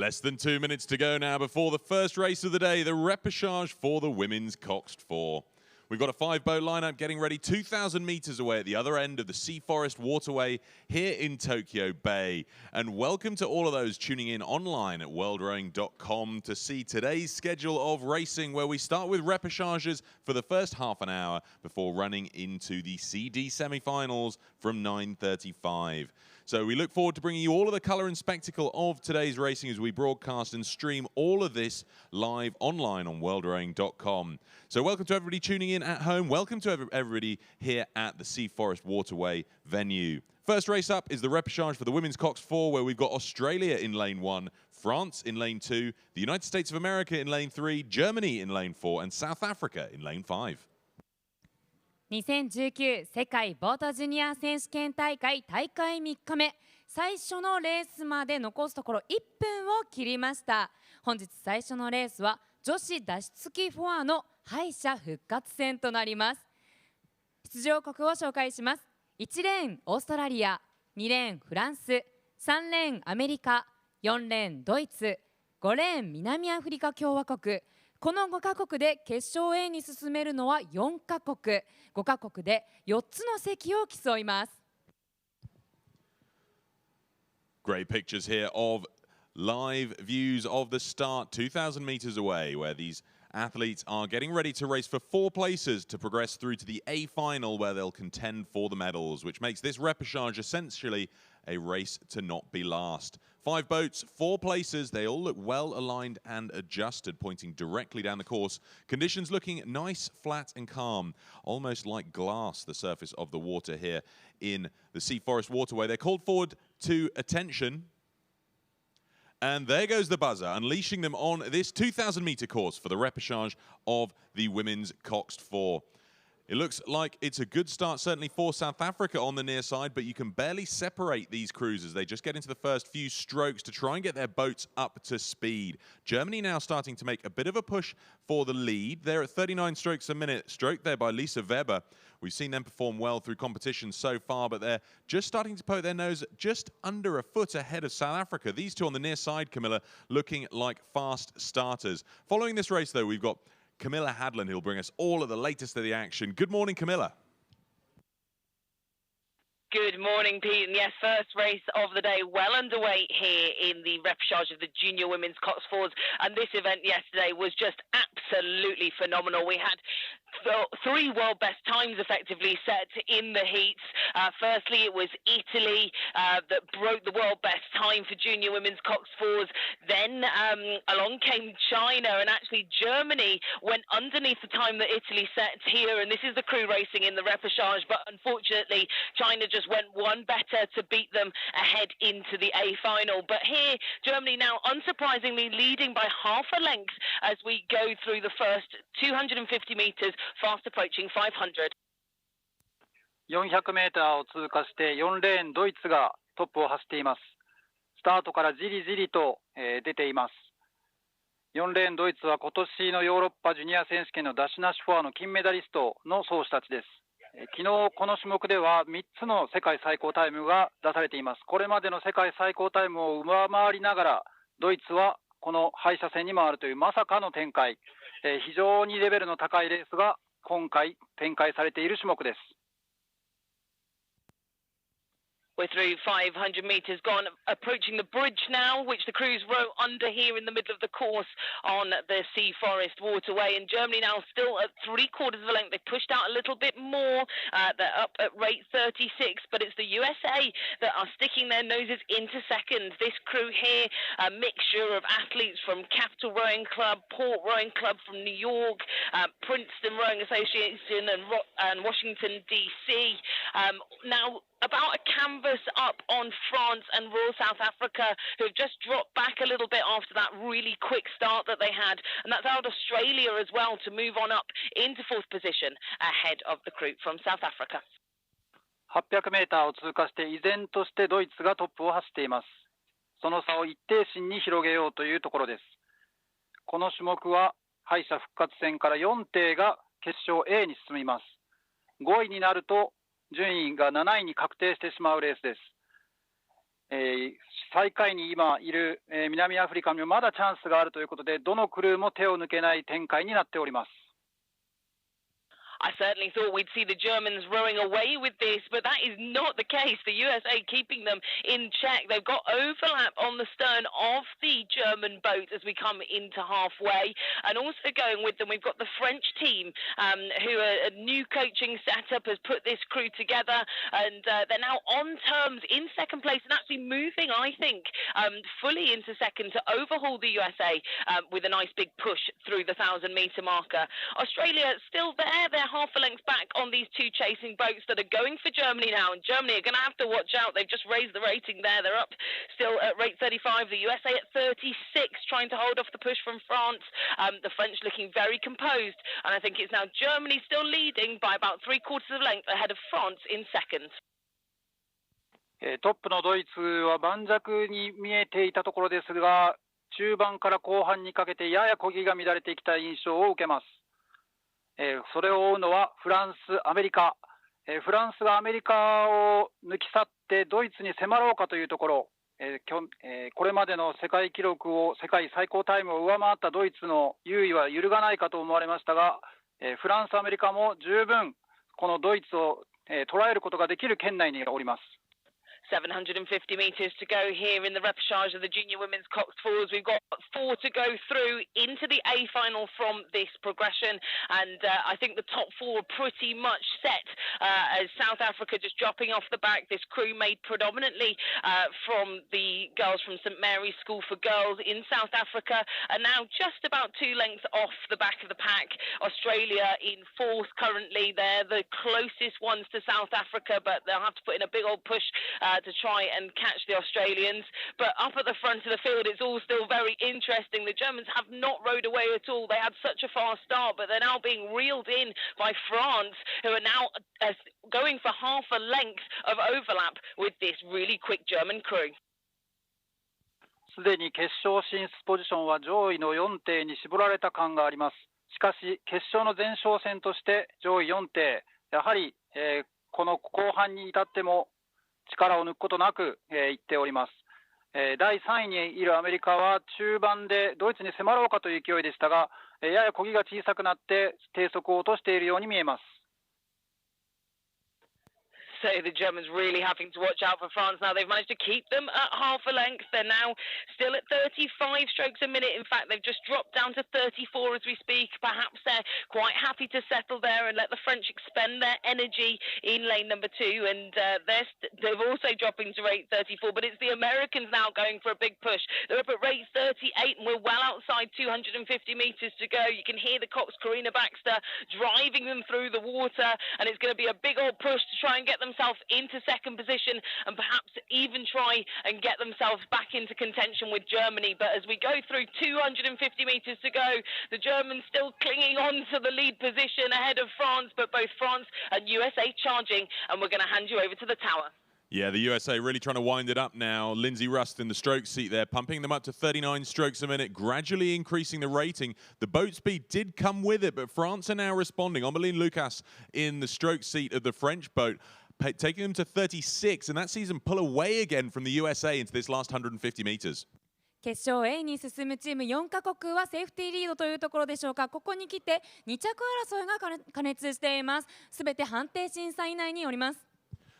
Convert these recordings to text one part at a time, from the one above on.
Less than 2 minutes to go now before the first race of the day, the repechage for the women's Coxed 4. We've got a 5-boat lineup getting ready 2,000 meters away at the other end of the Sea Forest Waterway here in Tokyo Bay. And welcome to all of those tuning in online at worldrowing.com to see today's schedule of racing, where we start with repechages for the first half an hour before running into the CD semi-finals from 9:35. So we look forward to bringing you all of the colour and spectacle of today's racing as we broadcast and stream all of this live online on worldrowing.com. So welcome to everybody tuning in at home. Welcome to everybody here at the Sea Forest Waterway venue. First race up is the repechage for the women's Coxed 4, where we've got Australia in lane 1, France in lane 2, the United States of America in lane 3, Germany in lane 4, and South Africa in lane 5. 2019世界ボートジュニア選手権大会3日目、最初のレースまで残すところ1分を切りました。本日最初のレースは女子脱出機フォアの敗者復活戦となります。出場国を紹介します。1レーンオーストラリア、2レーンフランス、3レーンアメリカ、4レーンドイツ、5レーン南アフリカ共和国。この5カ国で決勝 A に進めるのは4カ国、5カ国で4つの席を競います。Great pictures here of live views of the start 2,000 meters away, where these athletes are getting ready to race for 4 places to progress through to the A final, where they'll contend for the medals, which makes this repechage essentially a race to not be last. 5 boats, 4 places. They all look well aligned and adjusted, pointing directly down the course. Conditions looking nice, flat and calm, almost like glass, the surface of the water here in the Sea Forest Waterway. They're called forward to attention. And there goes the buzzer, unleashing them on this 2,000-meter course for the repechage of the women's Coxed 4. It looks like it's a good start, certainly for South Africa on the near side, but you can barely separate these cruisers. They just get into the first few strokes to try and get their boats up to speed. Germany now starting to make a bit of a push for the lead. They're at 39 strokes a minute, stroked there by Lisa Weber. We've seen them perform well through competition so far, but they're just starting to poke their nose just under a foot ahead of South Africa. These two on the near side, Camilla, looking like fast starters. Following this race, though, we've got Camilla Hadland, who'll bring us all of the latest of the action. Good morning, Camilla. Good morning, Pete. And yes, first race of the day well underway here in the repechage of the junior women's Coxed 4s. And this event yesterday was just absolutely phenomenal. We had 3 world best times effectively set in the heats. Firstly, it was Italy that broke the world best time for junior women's Coxed 4s. Then along came China, and actually Germany went underneath the time that Italy set here. And this is the crew racing in the repechage, but unfortunately China just went one better to beat them ahead into the A final. But here, Germany now unsurprisingly leading by half a length as we go through the first 250 meters, fast approaching 500. 400メーターを通過して4レーンドイツがトップを走っています。スタートからじりじりと出ています。4レーンドイツは今年のヨーロッパジュニア選手権のダッシュナッシュフォアの金メダリストの選手たちです。昨日この種目では3つの世界最高タイムが出されています。これまでの世界最高タイムを上回りながらドイツはこの敗者戦に回るというまさかの展開、非常にレベルの高いレースが今回展開されている種目です。We're through 500 metres gone, approaching the bridge now, which the crews row under here in the middle of the course on the Sea Forest Waterway. And Germany now still at 3/4 of a length. They've pushed out a little bit more. They're up at rate 36, but it's the USA that are sticking their noses into second. This crew here, a mixture of athletes from Capital Rowing Club, Port Rowing Club from New York, Princeton Rowing Association and Washington, D.C. Now, about a canvas up on France and Royal South Africa, who have just dropped back a little bit after that really quick start that they had. And that's out Australia as well to move on up into 4th position ahead of the crew from South Africa. 800メーターを通過して依然としてドイツがトップを走っています。その差を一定心に広げようというところです。この種目は敗者復活戦から4艇が決勝 A に進みます。5位になると順位が7位に確定してしまうレースです。最下位に今いる、南アフリカにもまだチャンスがあるということで、どのクルーも手を抜けない展開になっております。I certainly thought we'd see the Germans rowing away with this, but that is not the case. The USA keeping them in check. They've got overlap on the stern of the German boat as we come into halfway. And also going with them, we've got the French team, who a new coaching setup has put this crew together. And they're now on terms in second place and actually moving, I think, fully into second to overhaul the USA with a nice big push through the 1,000-meter marker. Australia still there. They're half a length back on these two chasing boats that are going for Germany now, and Germany are going to have to watch out. They've just raised the rating there. They're up still at rate 35. The USA at 36, trying to hold off the push from France. The French looking very composed, and I think it's now Germany still leading by about 3/4 of a length ahead of France in second. トップのドイツは盤石に見えていたところですが、中盤から後半にかけてやや漕ぎが乱れてきた印象を受けます。それを追うのはフランス、アメリカ。フランスがアメリカを抜き去ってドイツに迫ろうかというところ、これまでの世界記録を、世界最高タイムを上回ったドイツの優位は揺るがないかと思われましたが、フランス、アメリカも十分このドイツを捉えることができる圏内におります。750 metres to go here in the repechage of the junior women's Cox Fours. We've got 4 to go through into the A final from this progression, and I think the top 4 are pretty much set as South Africa just dropping off the back. This crew made predominantly from the girls from St Mary's School for Girls in South Africa, and now just about 2 lengths off the back of the pack. Australia in 4th currently. They're the closest ones to South Africa, but they'll have to put in a big old push to try and catch the Australians. But up at the front of the field, it's all still very interesting. The Germans have not rowed away at all. They had such a fast start, but they're now being reeled in by France, who are now going for half a length of overlap with this really quick German crew. すでに決勝進出ポジションは上位の4艇に絞られた感があります。しかし決勝の前哨戦として上位4艇、やはり、この後半に至っても力を抜くことなく、いっております。第3位にいるアメリカは中盤でドイツに迫ろうかという勢いでしたが、やや漕ぎが小さくなって低速を落としているように見えます。So the Germans really having to watch out for France now. They've managed to keep them at half a length. They're now still at 35 strokes a minute. In fact, they've just dropped down to 34 as we speak. Perhaps they're quite happy to settle there and let the French expend their energy in lane number 2. And they're also dropping to rate 34. But it's the Americans now going for a big push. They're up at rate 38 and we're well outside 250 metres to go. You can hear the Cox Karina Baxter driving them through the water. And it's going to be a big old push to try and get themselves into second position and perhaps even try and get themselves back into contention with Germany. But as we go through 250 metres to go, the Germans still clinging on to the lead position ahead of France, but both France and USA charging, and we're going to hand you over to the tower. Yeah, the USA really trying to wind it up now. Lindsay Rust in the stroke seat there, pumping them up to 39 strokes a minute, gradually increasing the rating. The boat speed did come with it, but France are now responding. Omeline Lucas in the stroke seat of the French boat, taking them to 36, and that sees them pull away again from the USA into this last 150 meters. 決勝 A に進むチーム4カ国はセーフティーリードというところでしょうか。ここに来て2着争いが過熱しています。すべて判定審査以内におります。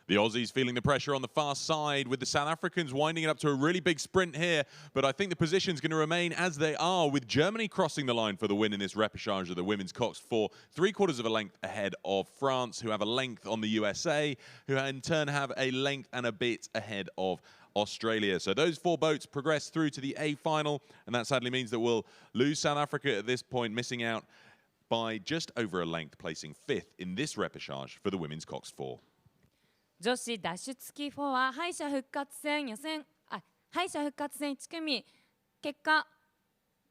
The Aussies feeling the pressure on the far side with the South Africans winding it up to a really big sprint here. But I think the position's going to remain as they are, with Germany crossing the line for the win in this repechage of the women's Cox Four, 3/4 of a length ahead of France, who have a length on the USA, who in turn have a length and a bit ahead of Australia. So those 4 boats progress through to the A final, and that sadly means that we'll lose South Africa at this point, missing out by just over a length, placing 5th in this repechage for the women's Cox Four. 女子脱出機4は敗者復活戦1組、結果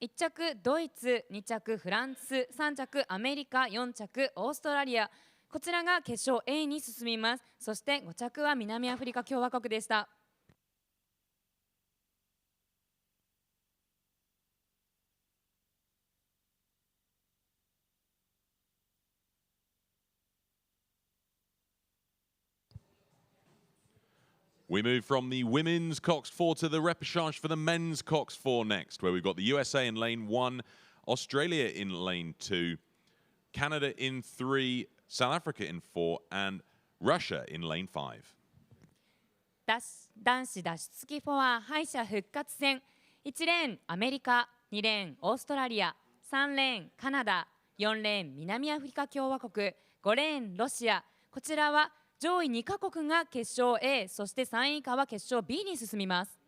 1着ドイツ、2着フランス、3着アメリカ、4着オーストラリア、こちらが決勝 A に進みます。そして5着は南アフリカ共和国でした。We move from the women's Cox 4 to the repechage for the men's Cox 4 next, where we've got the USA in lane 1, Australia in lane 2, Canada in 3, South Africa in 4, and Russia in lane 5. 男子脱出機4は敗者復活戦。1レーンアメリカ、2レーンオーストラリア、3レーンカナダ、4レーン南アフリカ共和国、5レーンロシア。こちらは上位2カ国が決勝 A、そして3位以下は決勝 B に進みます。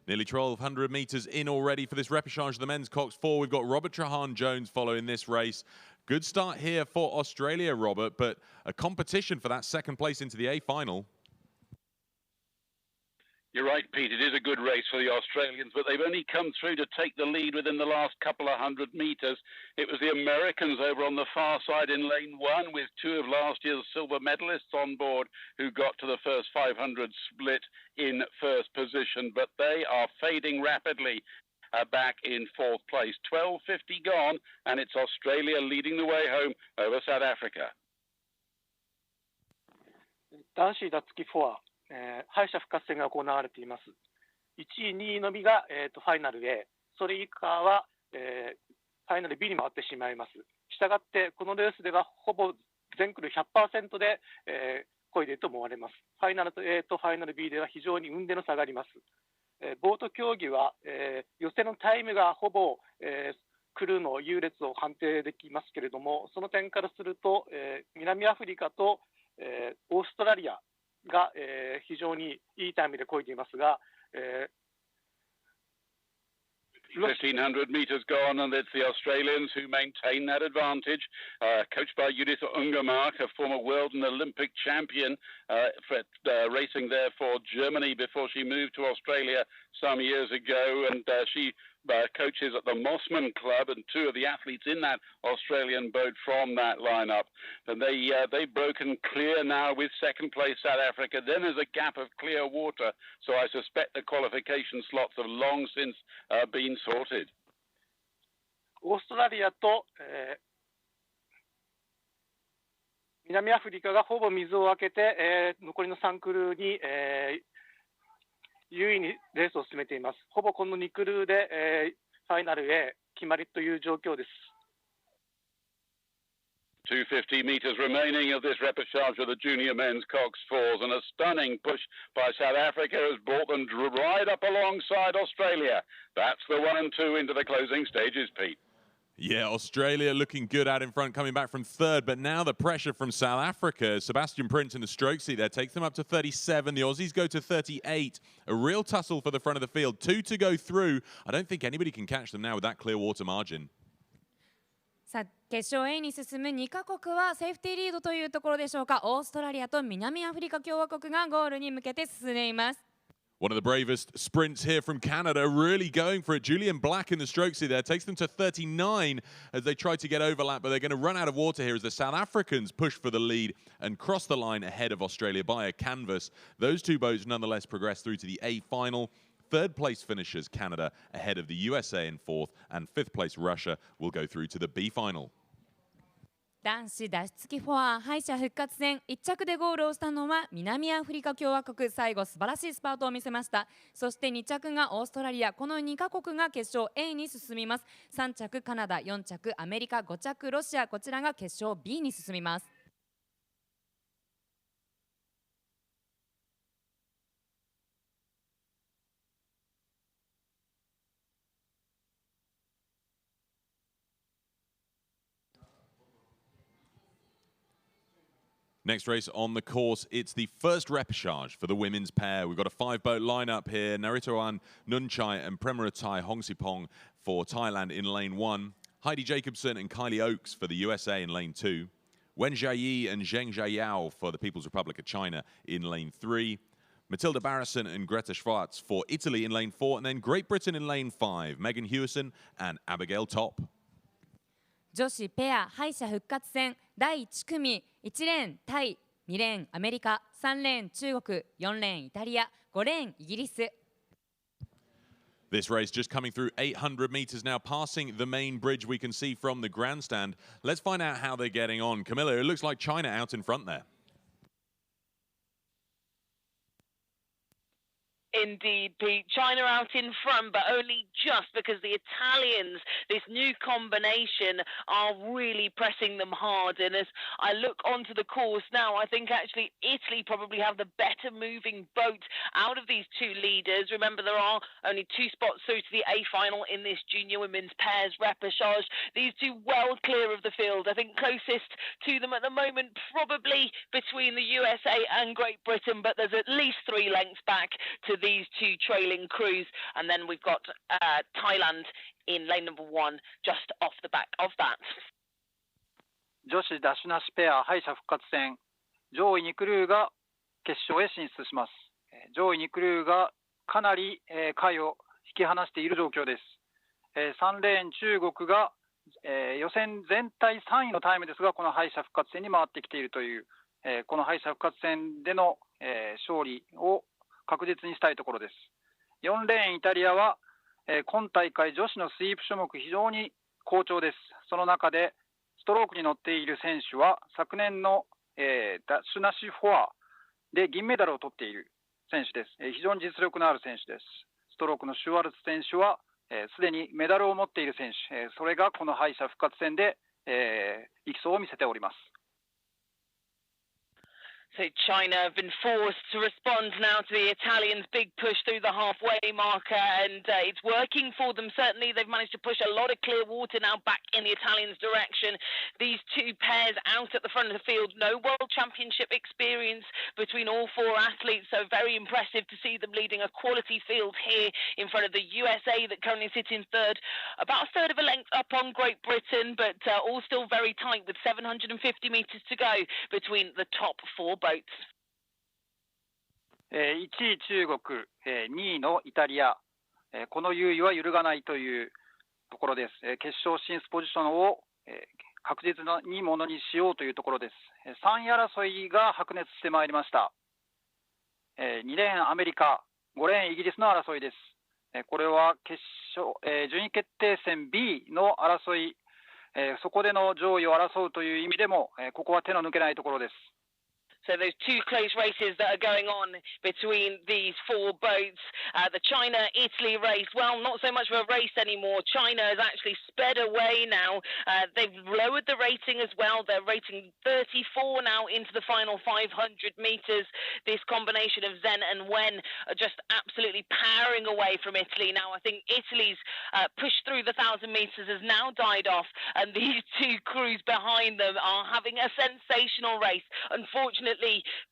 Nearly 1,200 metres in already for this repechage of the men's Cox 4. We've got Robert Trahan-Jones following this race. Good start here for Australia, Robert, but a competition for that second place into the A final. You're right, Pete. It is a good race for the Australians, but they've only come through to take the lead within the last couple of hundred metres. It was the Americans over on the far side in lane 1 with 2 of last year's silver medalists on board who got to the first 500 split in first position, but they are fading rapidly. Back in 4th place. 12:50 gone, and it's Australia leading the way home over South Africa. 男子脱出4は、敗者復活戦が行われています。1位、2位のみが、ファイナル A、それ以下は、ファイナル B に回ってしまいます。したがって、このレースではほぼ全クル 100% で、漕いでいると思われます。ファイナル A とファイナル B では非常に運転の差があります。ボート競技は、予選のタイムがほぼ、クルーの優劣を判定できますけれども、その点からすると、南アフリカと、オーストラリアが、非常にいいタイムで漕いでいますが、1,500 metres gone, and it's the Australians who maintain that advantage. Coached by Judith Ungermark, a former world and Olympic champion, racing there for Germany before she moved to Australia some years ago, and she coaches at the Mossman Club, and 2 of the athletes in that Australian boat from that lineup. And they've broken clear now with second place South Africa. Then there's a gap of clear water, so I suspect the qualification slots have long since been sorted. オーストラリアと、南アフリカがほぼ水を開けて、残りの3クルーに、優位にレースを進めています。ほぼこの2クルーで、ファイナルへ決まりという状況です。250 metres remaining of this repechage of the junior men's Cox 4s, and a stunning push by South Africa has brought them right up alongside Australia. That's the 1 and 2 into the closing stages, Pete. Yeah, Australia looking good out in front, coming back from 3rd, but now the pressure from South Africa. Sebastian Prince in the stroke seat there takes them up to 37. The Aussies go to 38. A real tussle for the front of the field. 2 to go through. I don't think anybody can catch them now with that clear water margin. さあ決勝 A に進む2カ国はセーフティーリードというところでしょうか。オーストラリアと南アフリカ共和国がゴールに向けて進んでいます。One of the bravest sprints here from Canada, really going for it. Julian Black in the stroke seat there takes them to 39 as they try to get overlap, but they're going to run out of water here as the South Africans push for the lead and cross the line ahead of Australia by a canvas. Those 2 boats nonetheless progress through to the A final. 3rd place finishers Canada ahead of the USA in 4th, and 5th place Russia will go through to the B final. 男子脱出機4敗者復活戦1着でゴールをしたのは南アフリカ共和国。最後素晴らしいスパートを見せました。そして2着がオーストラリア。この2カ国が決勝 A に進みます。3着カナダ、4着アメリカ、5着ロシア。こちらが決勝 B に進みます。Next race on the course, it's the first repechage for the women's pair. We've got a 5-boat lineup here. Naritoan Nunchai and Premaratai Hongsipong for Thailand in lane 1. Heidi Jacobson and Kylie Oakes for the USA in lane 2. Wen Jiayi and Zheng Jiayao for the People's Republic of China in lane 3. Matilda Barrison and Greta Schwartz for Italy in lane 4. And then Great Britain in lane 5. Megan Hewison and Abigail Top. 女子ペア敗者復活戦第1組。1レーンタイ、2レーンアメリカ、3レーン中国、4レーンイタリア、5レーンイギリス。This race just coming through 800 meters now, passing the main bridge we can see from the grandstand. Let's find out how they're getting on. Camilla, it looks like China out in front there. Indeed, Pete. China out in front, but only just because the Italians, this new combination, are really pressing them hard. And as I look onto the course now, I think actually Italy probably have the better moving boat out of these two leaders. Remember, there are only 2 spots through to the A final in this junior women's pairs repechage. These two well clear of the field. I think closest to them at the moment, probably between the USA and Great Britain, but there's at least 3 lengths back to these 2 trailing crews. And then we've got Thailand in lane number 1 just off the back of that. 女子ダッシュなしペア敗者復活戦、上位2クルーが決勝へ進出します。上位2クルーがかなり下位を引き離している状況です。3レーン中国が予選全体3位のタイムですが、この敗者復活戦に回ってきているという、この敗者復活戦での勝利を確実にしたいところです。4レーンイタリアは今大会女子のスイープ種目非常に好調です。その中でストロークに乗っている選手は昨年のダッシュなしフォアで銀メダルを取っている選手です。非常に実力のある選手です。ストロークのシュワルツ選手はすでにメダルを持っている選手、それがこの敗者復活戦で力走を見せております。So China have been forced to respond now to the Italians' big push through the halfway marker, and it's working for them. Certainly, they've managed to push a lot of clear water now back in the Italians' direction. These 2 pairs out at the front of the field, no World Championship experience between all 4 athletes, so very impressive to see them leading a quality field here in front of the USA that currently sit in 3rd, about a 1/3 of a length up on Great Britain, but all still very tight with 750 metres to go between the top 4 boats. 1位中国、2位のイタリア、この優位は揺るがないというところです。決勝進出ポジションを確実にものにしようというところです。3位争いが白熱してまいりました。2レーンアメリカ、5レーンイギリスの争いです。これは決勝、順位決定戦 B の争い、そこでの上位を争うという意味でも、ここは手の抜けないところです。So there's 2 close races that are going on between these 4 boats. The China-Italy race, well, not so much of a race anymore. China has actually sped away now. They've lowered the rating as well. They're rating 34 now into the final 500 metres. This combination of Zheng and Wen are just absolutely powering away from Italy. Now, I think Italy's push through the 1,000 metres has now died off, and these 2 crews behind them are having a sensational race. Unfortunately,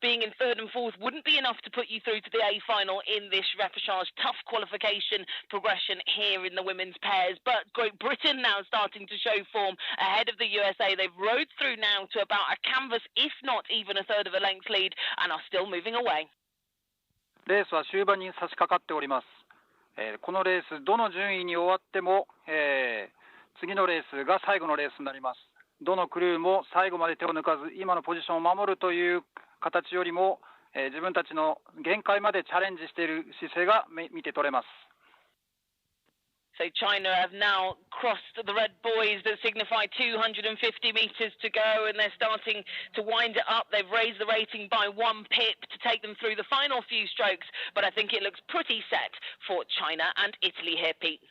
being in 3rd and 4th wouldn't be enough to put you through to the A final in this repechage. Tough qualification progression here in the women's pairs, but Great Britain now starting to show form ahead of the USA. They've rode through now to about a canvas, if not even a 1/3 of a length lead, and are still moving away. レースは終盤に差し掛かっております。このレースどの順位に終わっても、次のレースが最後のレースになります。どのクルーも最後まで手を抜かず今のポジションを守るという形よりも、自分たちの限界までチャレンジしている姿勢が見て取れます。So China have now crossed the red buoys that signify 250 metres to go, and they're starting to wind it up. They've raised the rating by 1 pip to take them through the final few strokes, but I think it looks pretty set for China and Italy here, Pete.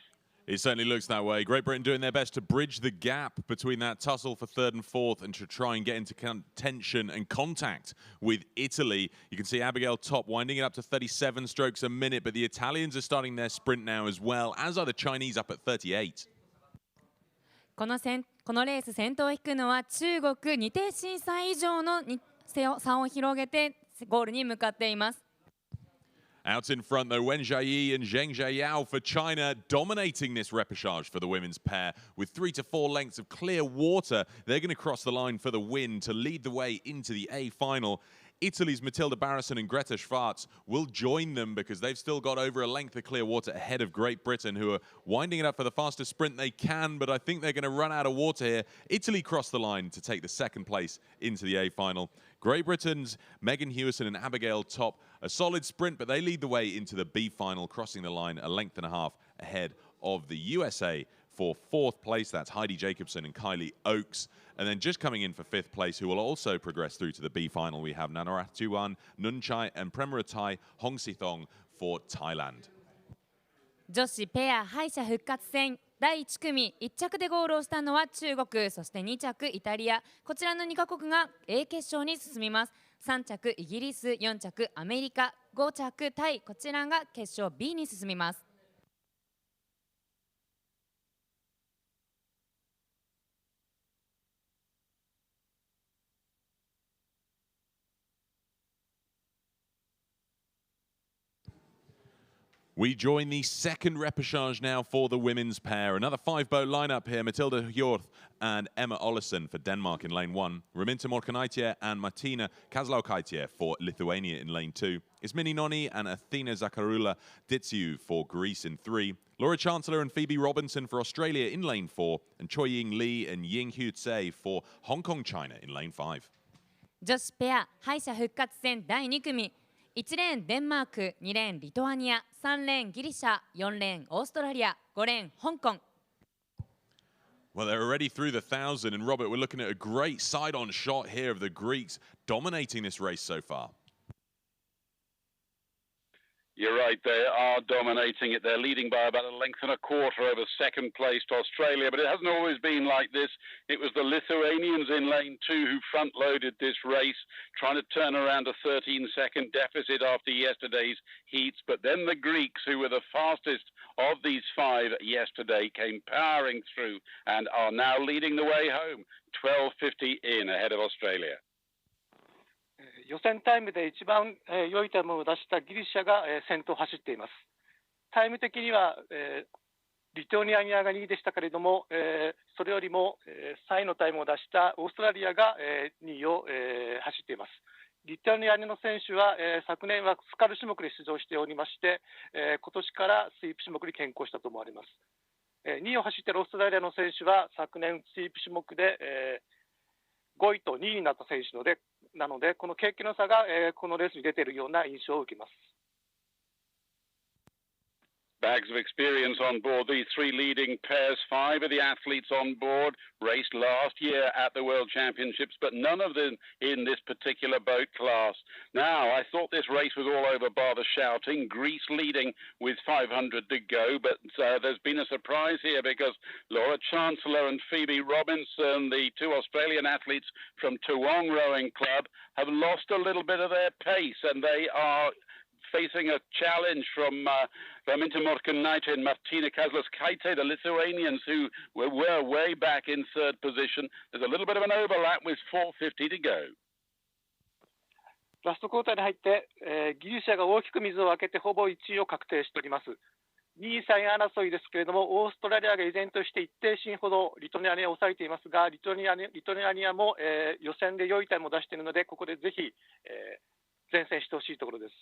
It certainly looks that way. Great Britain doing their best to bridge the gap between that tussle for 3rd and 4th and to try and get into tension and contact with Italy. You can see Abigail Top winding it up to 37 strokes a minute, but the Italians are starting their sprint now as well, as are the Chinese up at 38. このレース先頭を引くのは中国。2点審査以上の差を広げてゴールに向かっています。Out in front, though, Wen Zhayi and Zheng Zhayao for China dominating this repechage for the women's pair. With 3 to 4 lengths of clear water, they're going to cross the line for the win to lead the way into the A final. Italy's Matilda Barrison and Greta Schwarz will join them because they've still got over a length of clear water ahead of Great Britain, who are winding it up for the fastest sprint they can, but I think they're going to run out of water here. Italy crossed the line to take the 2nd place into the A final. Great Britain's Megan Hewison and Abigail Top, a solid sprint, but they lead the way into the B final, crossing the line a length and a half ahead of the USA for 4th place. That's Heidi Jacobson and Kylie Oakes. And then just coming in for 5th place, who will also progress through to the B final, we have Nanorath Tuan, Nunchai and Premaratai Hongsithong for Thailand. 女子ペア敗者復活戦第1組1着でゴールをしたのは中国、そして2着イタリア、こちらの2カ国が A 決勝に進みます。3着イギリス、4着アメリカ、5着タイ、こちらが決勝 B に進みます。We join the second repechage now for the women's pair. Another five-boat lineup here. Matilda Hjorth and Emma Ollison for Denmark in lane 1. Raminta Morkanaitė and Martina Kazlauskaitė for Lithuania in lane 2. Ismini Noni and Athena Zakarula Ditsiu for Greece in 3. Laura Chancellor and Phoebe Robinson for Australia in lane 4. And Choi Ying Lee and Ying Hu Tsei for Hong Kong, China in lane 5. 女子ペア敗者復活戦第2組1レーンデンマーク、2レーンリトアニア、3レーンギリシャ、4レーンオーストラリア、5レーン香港。 Well, they're already through the 1,000, and Robert, we're looking at a great side-on shot here of the Greeks dominating this race so far. You're right, they are dominating it. They're leading by about a length and a quarter over second place to Australia, but it hasn't always been like this. It was the Lithuanians in lane 2 who front-loaded this race, trying to turn around a 13-second deficit after yesterday's heats, but then the Greeks, who were the fastest of these 5 yesterday, came powering through and are now leading the way home, 12:50 in ahead of Australia. 予選タイムで一番良いタイムを出したギリシャが先頭を走っています。タイム的にはリトアニアが2位でしたけれども、それよりも3位のタイムを出したオーストラリアが2位を走っています。リトアニアの選手は昨年はスカル種目で出場しておりまして、今年からスイープ種目に転向したと思われます。2位を走っているオーストラリアの選手は昨年スイープ種目で5位と2位になった選手なので、この経験の差がこのレースに出ているような印象を受けます。Bags of experience on board these 3 leading pairs. 5 of the athletes on board raced last year at the World Championships, but none of them in this particular boat class. Now, I thought this race was all over bar the shouting. Greece leading with 500 to go, but there's been a surprise here because Laura Chancellor and Phoebe Robinson, the 2 Australian athletes from Toowong Rowing Club, have lost a little bit of their pace, and they are facing a challenge from Raminta Morkanaitė and Martina Kazlauskaitė, the Lithuanians, who were way back in 3rd position. There's a little bit of an overlap with 4:50 to go. ラストクォーターに入って、ギリシャが大きく水を開けてほぼ1位を確定しております。2位3位争いですけれども、オーストラリアが依然として一定進ほどリトアニアを抑えていますが、リトアニアも、予選で良いタイムを出しているので、ここでぜひ、前線してほしいところです。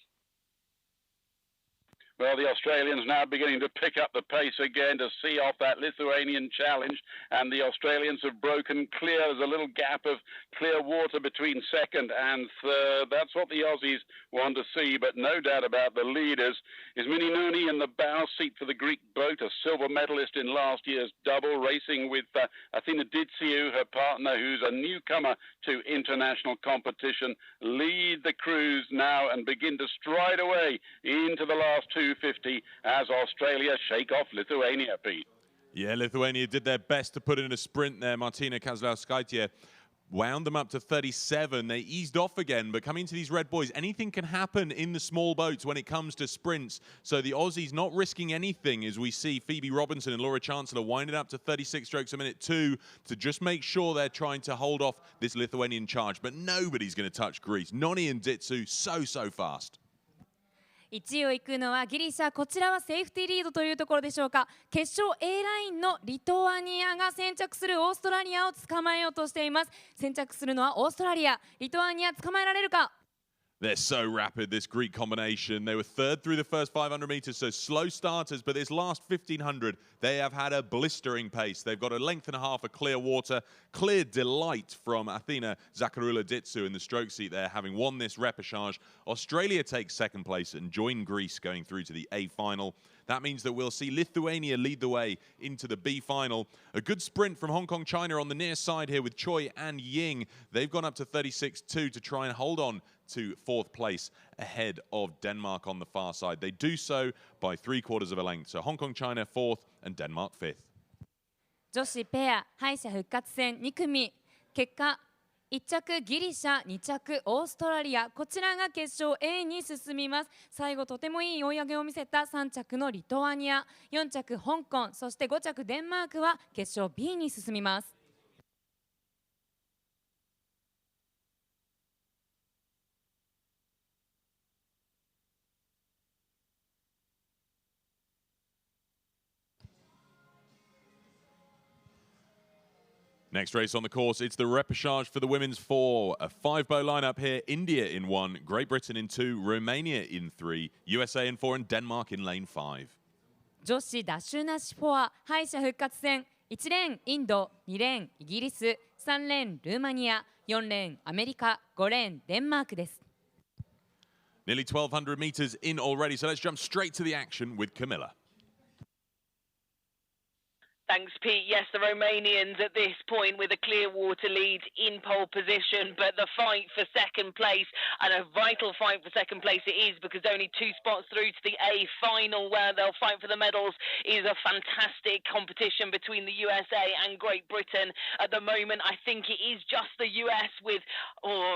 Well, the Australians now beginning to pick up the pace again to see off that Lithuanian challenge, and the Australians have broken clear. There's a little gap of clear water between 2nd and 3rd. That's what the Aussies want to see, but no doubt about the leaders. Ismini Noni in the bow seat for the Greek boat, a silver medalist in last year's double, racing with Athena Ditsiu, her partner, who's a newcomer to international competition, lead the cruise now and begin to stride away into the last 250 as Australia shake off Lithuania, Pete. Yeah, Lithuania did their best to put in a sprint there. Martina Kazlauskaitė wound them up to 37. They eased off again, but coming to these red buoys, anything can happen in the small boats when it comes to sprints. So the Aussies not risking anything as we see Phoebe Robinson and Laura Chancellor winding up to 36 strokes a minute too, to just make sure they're trying to hold off this Lithuanian charge. But nobody's going to touch Greece. Noni and Ditsu so fast. 1位を行くのはギリシャ、こちらはセーフティーリードというところでしょうか。決勝 A ラインのリトアニアが先着するオーストラリアを捕まえようとしています。先着するのはオーストラリア、リトアニア捕まえられるか。 They're so rapid, this Greek combination. They were 3rd through the first 500 meters, so slow starters, but this last 1500, they have had a blistering pace. They've got a length and a half of clear water, clear delight from Athena Zakarula Ditsu in the stroke seat there, having won this repechage. Australia takes 2nd place and join Greece going through to the A final. That means that we'll see Lithuania lead the way into the B final. A good sprint from Hong Kong China on the near side here with Choi and Ying. They've gone up to 36.2 to try and hold on to 4th place ahead of Denmark on the far side. They do so by 3/4 of a length. So Hong Kong China 4th and Denmark 5th. 女子ペア敗者復活戦2組結果1着ギリシャ2着オーストラリアこちらが決勝 A に進みます。最後とてもいい追い上げを見せた3着のリトアニア4着香港そして5着デンマークは決勝 B に進みます。Next race on the course, it's the repechage for the women's 4. A 5-bow lineup here. India in 1, Great Britain in 2, Romania in 3, USA in 4, and Denmark in lane 5. 女子ダッシュなしフォア敗者復活戦1レーンインド2レーンイギリス3レーンルーマニア4レーンアメリカ5レーンデンマークです。 Nearly 1,200 meters in already, so let's jump straight to the action with Camilla. Thanks, Pete. Yes, the Romanians at this point with a clear water lead in pole position, but the fight for second place, and a vital fight for second place it is because only 2 spots through to the A final where they'll fight for the medals, is a fantastic competition between the USA and Great Britain. At the moment, I think it is just the US with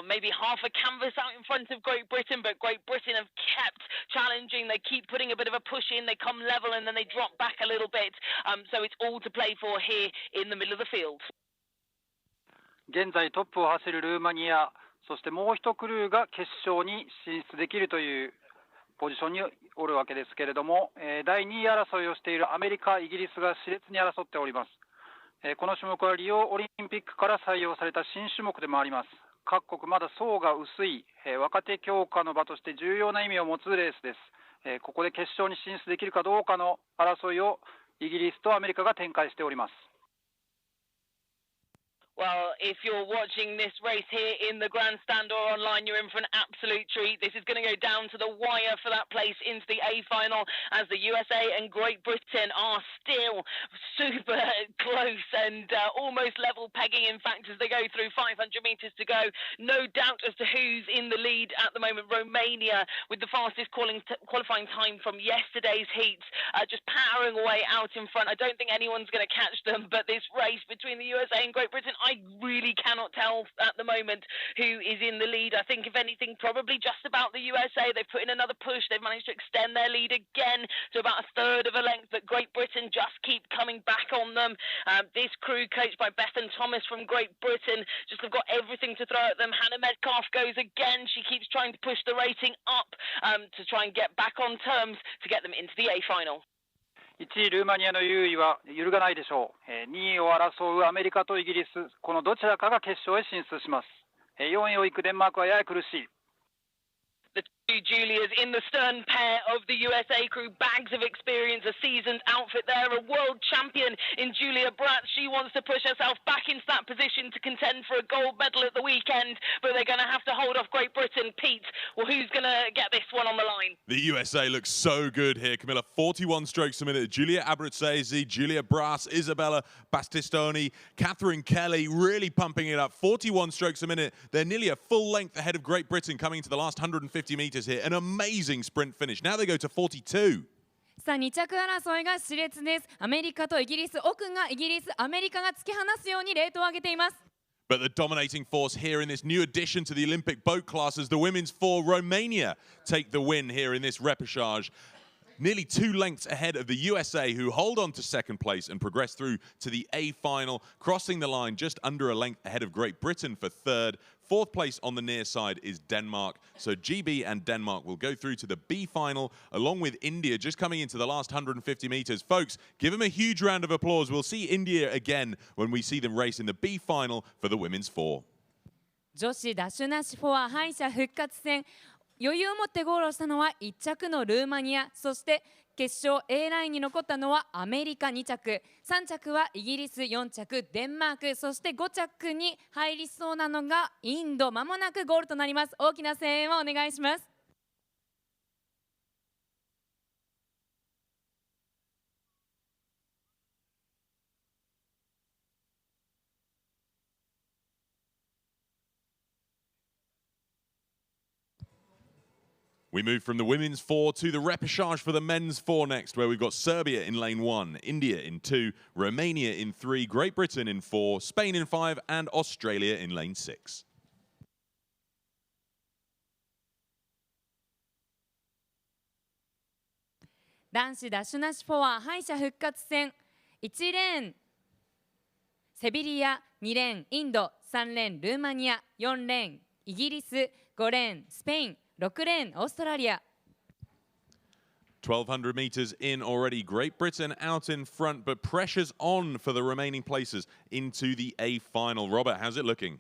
maybe half a canvas out in front of Great Britain, but Great Britain have kept challenging. They keep putting a bit of a push in, they come level and then they drop back a little bit. So it's all to play for here in the middle of the field. 現在トップを走るルーマニア、そしてもう一クルーが決勝に進出できるというポジションにおるわけですけれども、第2位争いをしているアメリカ、イギリスが熾烈に争っております。この種目はリオオリンピックから採用された新種目でもあります。各国まだ層が薄い、若手強化の場として重要な意味を持つレースです。ここで決勝に進出できるかどうかの争いをイギリスとアメリカが展開しております。 Well, if you're watching this race here in the grandstand or online, you're in for an absolute treat. This is going to go down to the wire for that place into the A final as the USA and Great Britain are still super close and almost level pegging, in fact, as they go through 500 metres to go. No doubt as to who's in the lead at the moment. Romania with the fastest qualifying time from yesterday's heats, just powering away out in front. I don't think anyone's going to catch them, but this race between the USA and Great Britain, I really cannot tell at the moment who is in the lead. I think, if anything, probably just about the USA. They've put in another push. They've managed to extend their lead again to about a third of a length, but Great Britain just keep coming back on them. This crew, coached by Bethan Thomas from Great Britain, just have got everything to throw at them. Hannah Metcalf goes again. She keeps trying to push the rating up to try and get back on terms to get them into the A final. 1位ルーマニアの優位は揺るがないでしょう。2位を争うアメリカとイギリス、このどちらかが決勝へ進出します。4位を行くデンマークはやや苦しい。 The two Julias in the stern pair of the USA crew, bags of experience, a seasoned outfit there, a world champion in Julia Bratz. She wants to push herself back into that position to contend for a gold medal at the weekend, but they're going to have to hold off Great Britain. Pete, well, who's going to get this one on the line? The USA looks so good here, Camilla. 41 strokes a minute. Julia Abruzzese, Julia Bratz, Isabella Battistoni, Catherine Kelly really pumping it up. 41 strokes a minute. They're nearly a full length ahead of Great Britain coming to the last 150 meters here. An amazing sprint finish. Now they go to 42. さあ2着争いが熾烈です。アメリカとイギリス、奥がイギリス、アメリカが突き放すようにレートを上げています。 But the dominating force here in this new addition to the Olympic boat classes, the women's 4, Romania, take the win here in this repechage. Nearly 2 lengths ahead of the USA, who hold on to second place and progress through to the A final, crossing the line just under a length ahead of Great Britain for third. 4th place on the near side is Denmark. So GB and Denmark will go through to the B final, along with India just coming into the last 150 meters. Folks, give them a huge round of applause. We'll see India again when we see them race in the B final for the women's 4. 女子ダッシュなしフォア敗者復活戦余裕を持ってゴールをしたのは1着のルーマニア、そして決勝 A ラインに残ったのはアメリカ2着、3着はイギリス、4着デンマーク、そして5着に入りそうなのがインド。まもなくゴールとなります。大きな声援をお願いします。We move from the women's four to the repechage for the men's four next, where we've got Serbia in lane 1, India in 2, Romania in 3, Great Britain in 4, Spain in 5, and Australia in lane 6.男子ダッシュなしフォア敗者復活戦1レーンセビリア、2レーンインド、3レーンルーマニア、4レーンイギリス、5レーンスペイン、6レーンオーストラリア。1,200 meters in already. Great Britain out in front, but pressure's on for the remaining places into the A final. Robert, how's it looking?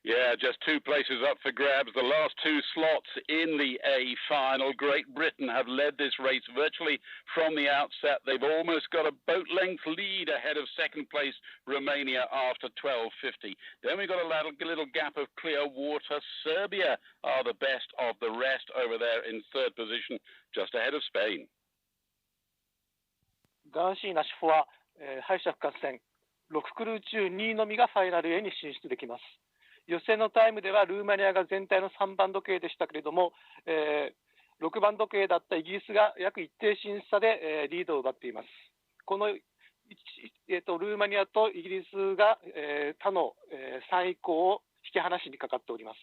Yeah, just 2 places up for grabs. The last 2 slots in the A final. Great Britain have led this race virtually from the outset. They've almost got a boat length lead ahead of second place Romania after 12:50. Then we've got a little gap of clear water. Serbia are the best of the rest over there in third position, just ahead of Spain. ガーシーなしフォア、敗者復活戦6クルー中2位のみがファイナルへに進出できます。予選のタイムではルーマニアが全体の3番時計でしたけれども、6番時計だったイギリスが約一定審査で、リードを奪っています。この、ルーマニアとイギリスが、他の、3位以降を引き離しにかかっております。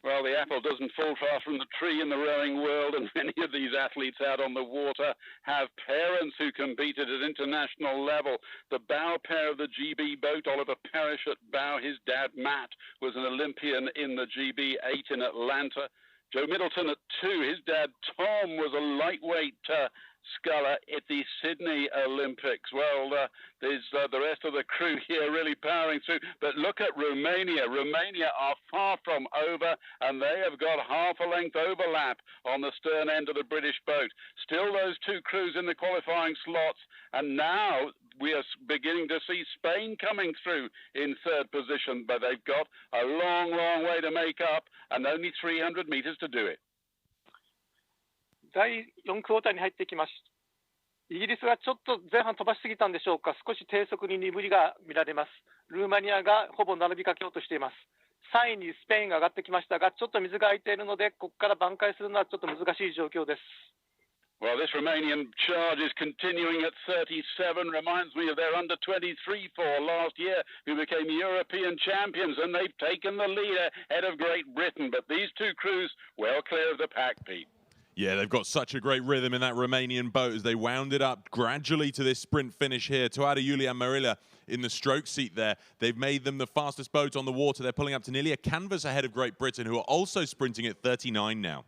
Well, the apple doesn't fall far from the tree in the rowing world, and many of these athletes out on the water have parents who competed at international level. The bow pair of the GB boat, Oliver Parrish at bow, his dad Matt was an Olympian in the GB8 in Atlanta. Joe Middleton at 2, his dad Tom was a lightweight sculler at the Sydney Olympics. Well, there's the rest of the crew here really powering through. But look at Romania. Romania are far from over, and they have got half a length overlap on the stern end of the British boat. Still those 2 crews in the qualifying slots, and now we are beginning to see Spain coming through in third position, but they've got a long, long way to make up and only 300 meters to do it. 第4クォーターに入ってきます。イギリスがちょっと前半飛ばしすぎたんでしょうか、少し低速に鈍りが見られます。ルーマニアがほぼ並びかけようとしています。3位にスペインが上がってきましたが、ちょっと水が空いているので、ここから挽回するのはちょっと難しい状況です。Well, this Romanian charge is continuing at 37. Reminds me of their under-23 four last year, who became European champions, and they've taken the lead ahead of Great Britain. But these 2 crews well clear of the pack, Pete. Yeah, they've got such a great rhythm in that Romanian boat as they wound it up gradually to this sprint finish here. Toada Iulia Marilla in the stroke seat there. They've made them the fastest boat on the water. They're pulling up to nearly a canvas ahead of Great Britain, who are also sprinting at 39 now.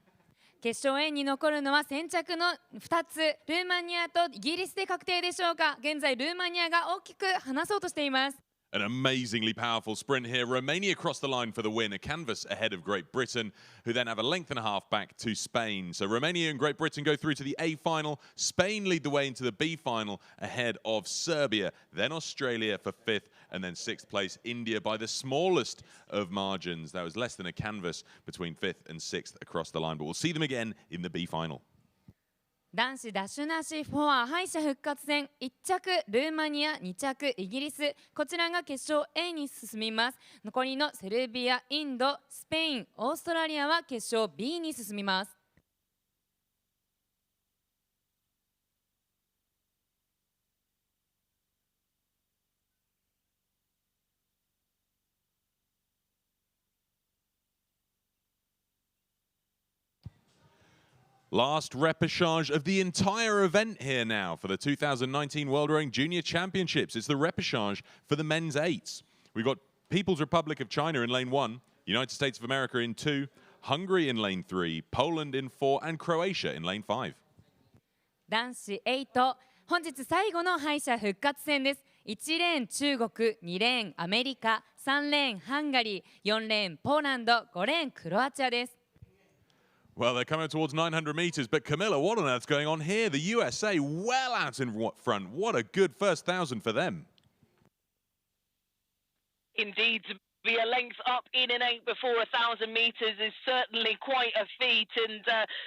決勝 A に残るのは先着の2つ、ルーマニアとイギリスで確定でしょうか。現在ルーマニアが大きく離そうとしています。An amazingly powerful sprint here. Romania crossed the line for the win, a canvas ahead of Great Britain, who then have a length and a half back to Spain. So Romania and Great Britain go through to the A final. Spain lead the way into the B final ahead of Serbia, then Australia for 5th, and then 6th place India by the smallest of margins. That was less than a canvas between 5th and 6th across the line, but we'll see them again in the B final. 男子ダッシュなしフォア敗者復活戦1着ルーマニア、2着イギリス、こちらが決勝 A に進みます。残りのセルビア、インド、スペイン、オーストラリアは決勝 B に進みます。Last repechage of the entire event here now for the 2019 World Rowing Junior Championships. It's the repechage for the men's 8s. We've got People's Republic of China in lane 1, United States of America in 2, Hungary in lane 3, Poland in 4, and Croatia in lane 5. 男子8、本日最後の敗者復活戦です。1レーン中国、2レーンアメリカ、3レーンハンガリー、4レーンポーランド、5レーンクロアチアです。Well, they're coming towards 900 meters, but Camilla, what on earth's going on here? The USA well out in front. What a good first 1,000 for them. Indeed, be a length up in an 8 before 1,000 meters is certainly quite a feat. And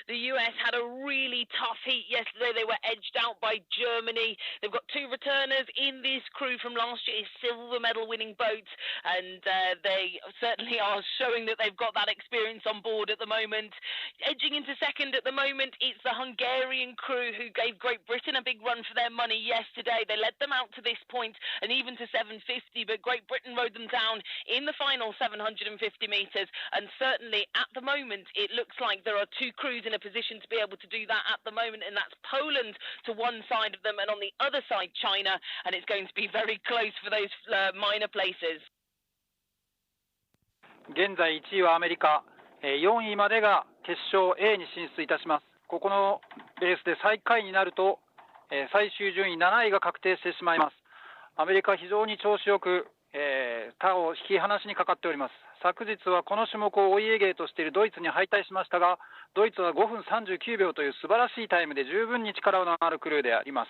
the US had a really tough heat yesterday. They were edged out by Germany. They've got 2 returners in this crew from last year's silver medal winning boat, and they certainly are showing that they've got that experience on board at the moment. Edging into second at the moment, it's the Hungarian crew who gave Great Britain a big run for their money yesterday. They led them out to this point and even to 750, but Great Britain rode them down in the final 750 metres, and certainly at the moment it looks like there are 2 crews in a position to be able to do that at the moment, and that's Poland to one side of them and on the other side China, and it's going to be very close for those minor places. 現在1位はアメリカ、4位までが決勝 A に進出いたします。ここのレースで最下位になると、最終順位7位が確定してしまいます。アメリカは非常に調子よく他を引き離しにかかっております。昨日はこの種目をお家芸としているドイツに敗退しましたが、ドイツは5分39秒という素晴らしいタイムで十分に力のあるクルーであります。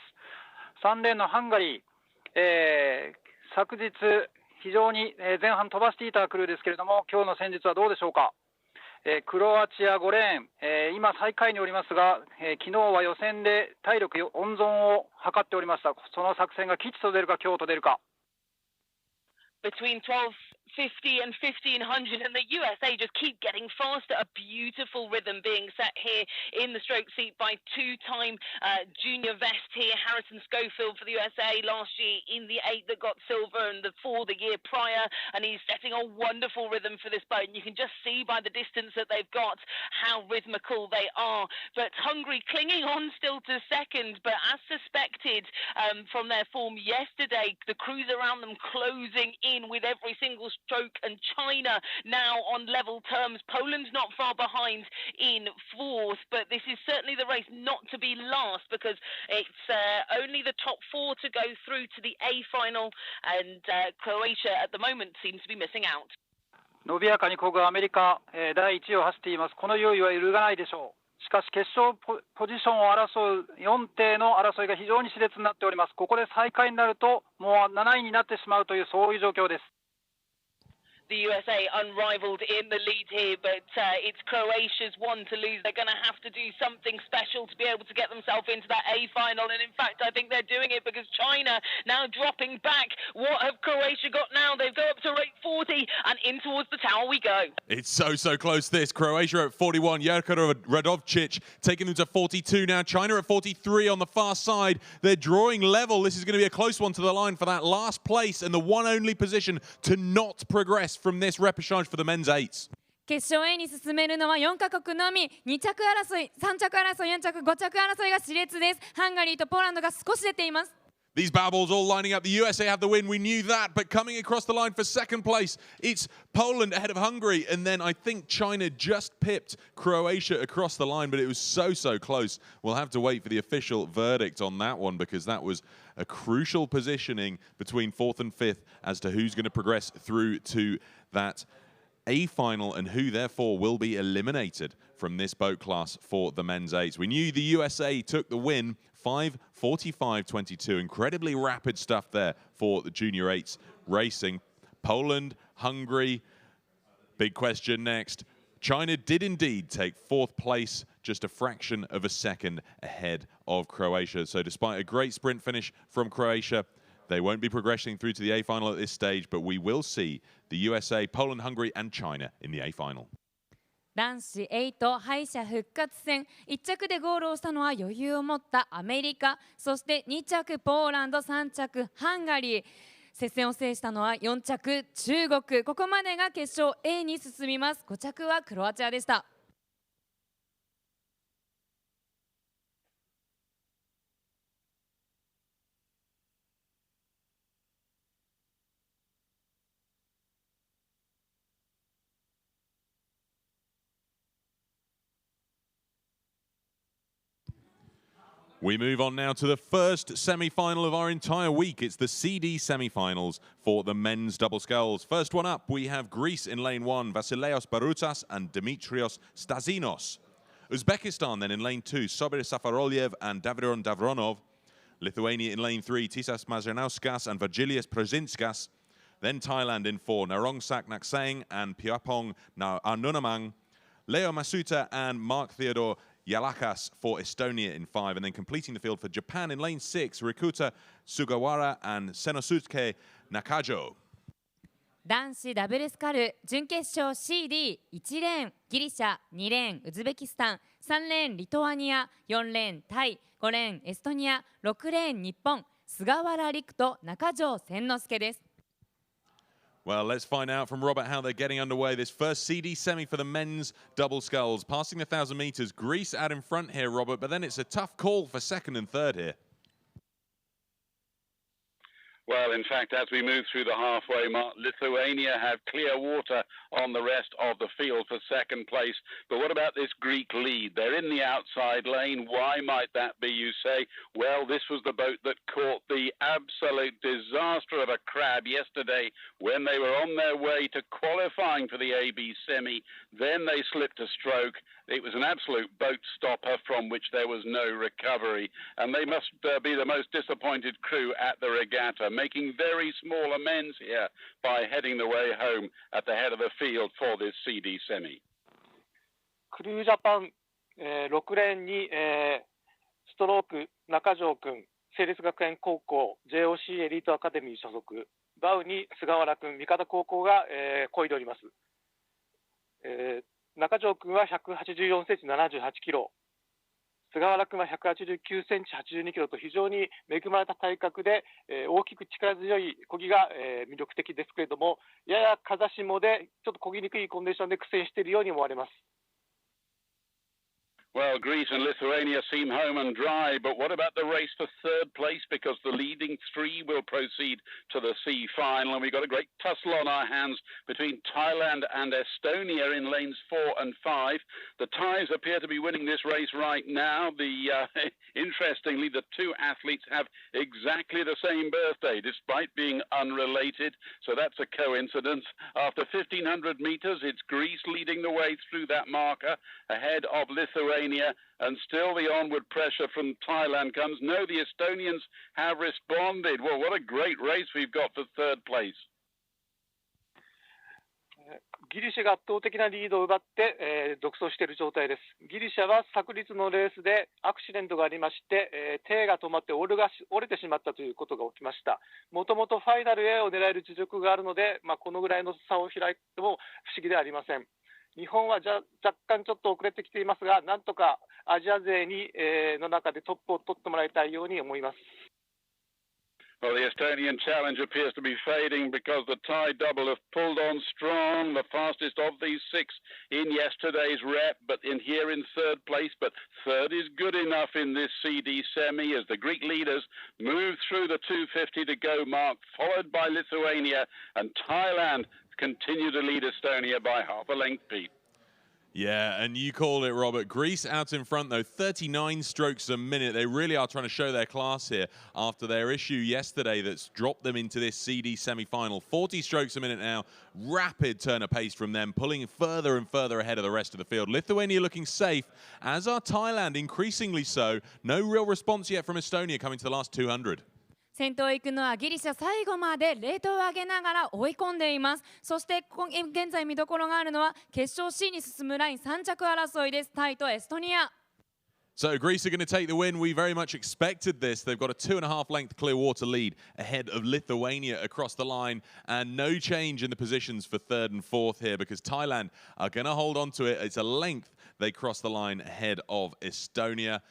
3レーンのハンガリー、昨日非常に前半飛ばしていたクルーですけれども、今日の戦術はどうでしょうか。クロアチア5レーン、今最下位におりますが、昨日は予選で体力温存を図っておりました。その作戦が吉と出るか凶と出るか。Between 1250 and 1500, and the USA just keep getting faster. A beautiful rhythm being set here in the stroke seat by 2-time junior vest here, Harrison Schofield for the USA last year in the 8 that got silver and the 4 the year prior, and he's setting a wonderful rhythm for this boat, and you can just see by the distance that they've got how rhythmical they are. But Hungary clinging on still to second, but as suspected from their form yesterday, the crews around them closing in with every single stroke, and China now on level terms. Poland's not far behind in 4th, but this is certainly the race not to be last, because it's only the top 4 to go through to the A final, and Croatia at the moment seems to be missing out. 伸びやかにこぐアメリカ、第1位を走っています。この優位は揺るがないでしょう。しかし決勝ポジションを争う4艇の争いが非常に熾烈になっております。ここで最下位になるともう7位になってしまうという、そういう状況です。The USA unrivaled in the lead here, but it's Croatia's one to lose. They're going to have to do something special to be able to get themselves into that A final, and in fact I think they're doing it, because China now dropping back. What have Croatia got now? They've got up to rate 40, and in towards the tower we go. It's so close this. Croatia at 41, Jerko Radovčić taking them to 42 now. China at 43 on the far side. They're drawing level. This is going to be a close one to the line for that last place and the one only position to not progress from this repechage for the men's eights. 決勝 A に進めるのは4カ国のみ。2着争い、3着争い、4着、5着争いが熾烈です。ハンガリーとポーランドが少し出ています。These babbles all lining up. The USA have the win. We knew that. But coming across the line for second place, it's Poland ahead of Hungary. And then I think China just pipped Croatia across the line. But it was so close. We'll have to wait for the official verdict on that one, because that was a crucial positioning between 4th and 5th as to who's going to progress through to that A final and who therefore will be eliminated from this boat class for the men's eights. We knew the USA took the win, 5:45.22. Incredibly rapid stuff there for the junior eights racing. Poland, Hungary, big question next. China did indeed take 4th place, just a fraction of a second ahead of Croatia. So despite a great sprint finish from Croatia, they won't be progressing through to the A final at this stage, but we will see the USA, Poland, Hungary, and China in the A final. 男子8敗者復活戦、1着でゴールをしたのは余裕を持ったアメリカ、そして2着ポーランド、3着ハンガリー。接戦を制したのは4着中国。ここまでが決勝 A に進みます。5着はクロアチアでした。We move on now to the first semi-final of our entire week. It's the CD semi-finals for the men's double sculls. First one up, we have Greece in lane 1, Vasileios Baroutas and Dimitrios Stazinos. Uzbekistan then in lane 2, Sobir Safaroliev and Davidon Davronov. Lithuania in lane 3, Tisas Mazranauskas and Virgilijus Prozinskas. Then Thailand in 4, Narongsak Nakseng and Piapong Nunamang, Leo Masuta and Mark Theodore Yalakas for Estonia in 5, and then completing the field for Japan in lane 6, Rikuta Sugawara and Senosuke Nakajo. 男子ダブルスカル準決勝 CD1 レーンギリシャ、2レーンウズベキスタン、3レーンリトアニア、4レーンタイ、5レーンエストニア、6レーン日本、菅原陸と中条千之助です。Well, let's find out from Robert how they're getting underway. This first CD semi for the men's double sculls, passing the 1,000 meters. Greece out in front here, Robert, but then it's a tough call for second and third here. Well, in fact, as we move through the halfway mark, Lithuania have clear water on the rest of the field for second place. But what about this Greek lead? They're in the outside lane. Why might that be, you say? Well, this was the boat that caught the absolute disaster of a crab yesterday when they were on their way to qualifying for the AB semi. Then they slipped a stroke. It was an absolute boat stopper from which there was no recovery. And they must be the most disappointed crew at the regatta, making very small amends here by heading the way home at the head of the field for this CD semi. クルージャパン、6レーンに、ストローク中条君、成立学園高校 JOC エリートアカデミー所属、バウに菅原君、三方高校が、漕いでおります。中条君は184センチ78キロ、菅原君は189センチ82キロと非常に恵まれた体格で、大きく力強い漕ぎが、魅力的ですけれども、やや風下でちょっと漕ぎにくいコンディションで苦戦しているように思われます。Well, Greece and Lithuania seem home and dry, but what about the race for third place? Because the leading three will proceed to the C final, and we've got a great tussle on our hands between Thailand and Estonia in lanes 4 and 5. The Thais appear to be winning this race right now. Interestingly, the two athletes have exactly the same birthday, despite being unrelated, so that's a coincidence. After 1,500 meters, it's Greece leading the way through that marker, ahead of Lithuania. And still the onward pressure from Thailand comes. No, the Estonians have responded. Well, what a great race we've got for third place. ギリシャが圧倒的なリードを奪って、独走している状態です。ギリシャは昨日のレースでアクシデントがありまして、手が止まって折れてしまったということが起きました。もともとファイナルへを狙える実力があるので、このぐらいの差を開いても不思議ではありません。日本は若干ちょっと遅れてきていますが、なんとかアジア勢に、の中でトップを取ってもらいたいように思います。Well, the Estonian challenge appears to be fading because the Thai double have pulled on strong, the fastest of these six in yesterday's rep, but in here in third place. But third is good enough in this CD semi as the Greek leaders move through the 250 to go mark, followed by Lithuania, and Thailand continue to lead Estonia by half a length, Pete. Yeah, and you called it, Robert. Greece out in front, though, 39 strokes a minute. They really are trying to show their class here after their issue yesterday that's dropped them into this CD semi-final. 40 strokes a minute now. Rapid turn of pace from them, pulling further and further ahead of the rest of the field. Lithuania looking safe, as are Thailand, increasingly so. No real response yet from Estonia coming to the last 200. 先頭行くのはギリシャ、最後までレートを上げながら追い込んでいます。そして現在見どころがあるのは決勝 C に進むライン3着争いです。タイとエストニア。So Greece are going to take the win. We very much expected this. They've got a 2.5 length clear water lead ahead of Lithuania across the line, and no change in the positions for third and fourth here because Thailand are going to hold on to it. It's a length they cross the line ahead of Estonia.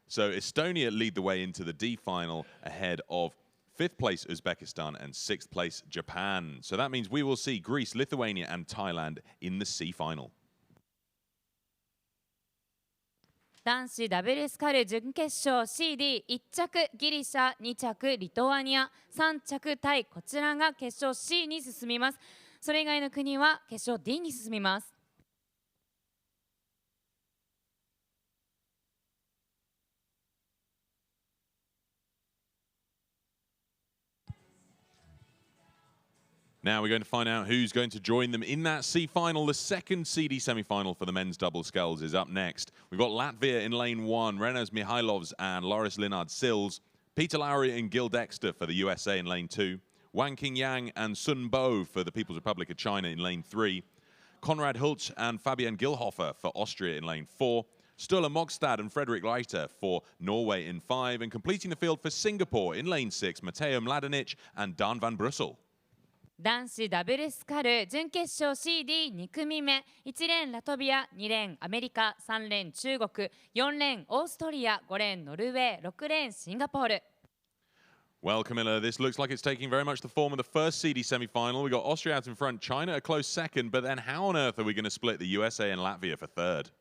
So Estonia lead the way into the D final ahead of 5th place Uzbekistan and 6th place Japan. So that means we will see Greece, Lithuania and Thailand in the C final. 男子ダブルスカル準決勝 CD1 着ギリシャ、2着リトアニア、3着タイ、こちらが決勝 C に進みます。それ以外の国は決勝 D に進みます。Now we're going to find out who's going to join them in that C final. The second CD semi-final for the men's double sculls is up next. We've got Latvia in lane 1, Renas Mihailovs and Loris Linard-Sills, Peter Lowry and Gil Dexter for the USA in lane 2, Wang Qingyang and Sun Bo for the People's Republic of China in lane 3. Konrad Hulch and Fabian Gilhofer for Austria in lane 4. Sturla Mogstad and Fredrik Leiter for Norway in 5. And completing the field for Singapore in lane 6, Matteo Mladenic and Dan van Brussel. 男子ダブルスカル準決勝 CD2 組目、1レーンラトビア、2レーンアメリカ、3レーン中国、4レーンオーストリア、5レーンノルウェー、6レーンシンガポール。Well, Camilla, this looks like it's taking very much the form of the first CD semi-final. We got Austria out in front, China a close second, but then how on earth are we going to split the USA and Latvia for third?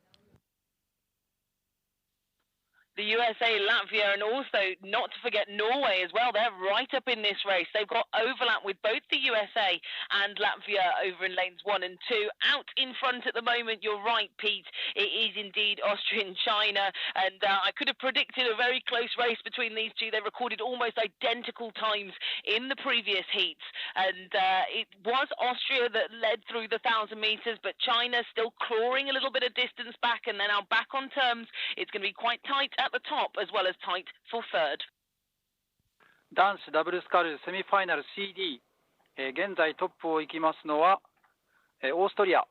The USA, Latvia, and also not to forget Norway as well. They're right up in this race. They've got overlap with both the USA and Latvia over in lanes 1 and 2. Out in front at the moment, you're right, Pete. It is indeed Austria and China. And I could have predicted a very close race between these two. They recorded almost identical times in the previous heats. And it was Austria that led through the 1,000 meters, but China still clawing a little bit of distance back. And they're now back on terms. It's going to be quite tight at the top as well as tight for third. 男子ダブルスカルセミファイナル CD、現在トップを行きますのは、オーストリア、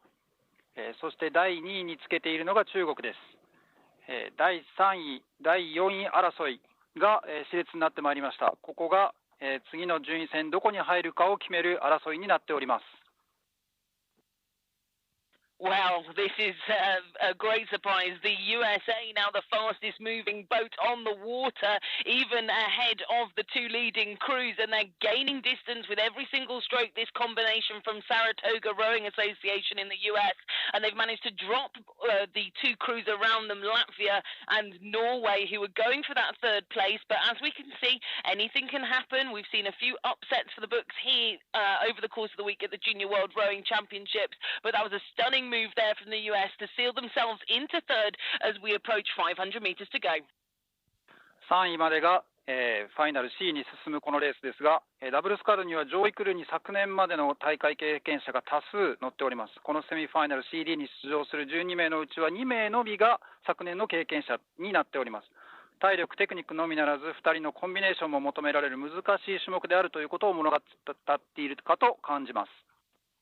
そして第2位につけているのが中国です。第3位、第4位争いが、熾烈になってまいりました。ここが、次の順位戦どこに入るかを決める争いになっております。Well, this is a great surprise. The USA now the fastest moving boat on the water, even ahead of the two leading crews, and they're gaining distance with every single stroke, this combination from Saratoga Rowing Association in the US, and they've managed to drop the two crews around them, Latvia and Norway, who are going for that third place. But as we can see, anything can happen. We've seen a few upsets for the books here over the course of the week at the Junior World Rowing Championships, but that was a stunning move there from the US to seal themselves into third as we approach 500 meters to go. 3位までが、ファイナル C に進むこのレースですが、ダブルスカルには上位クルーに昨年までの大会経験者が多数乗っております。このセミファイナル CD に出場する12名のうちは2名のみが昨年の経験者になっております。体力、テクニックのみならず2人のコンビネーションも求められる難しい種目であるということを物語っているかと感じます。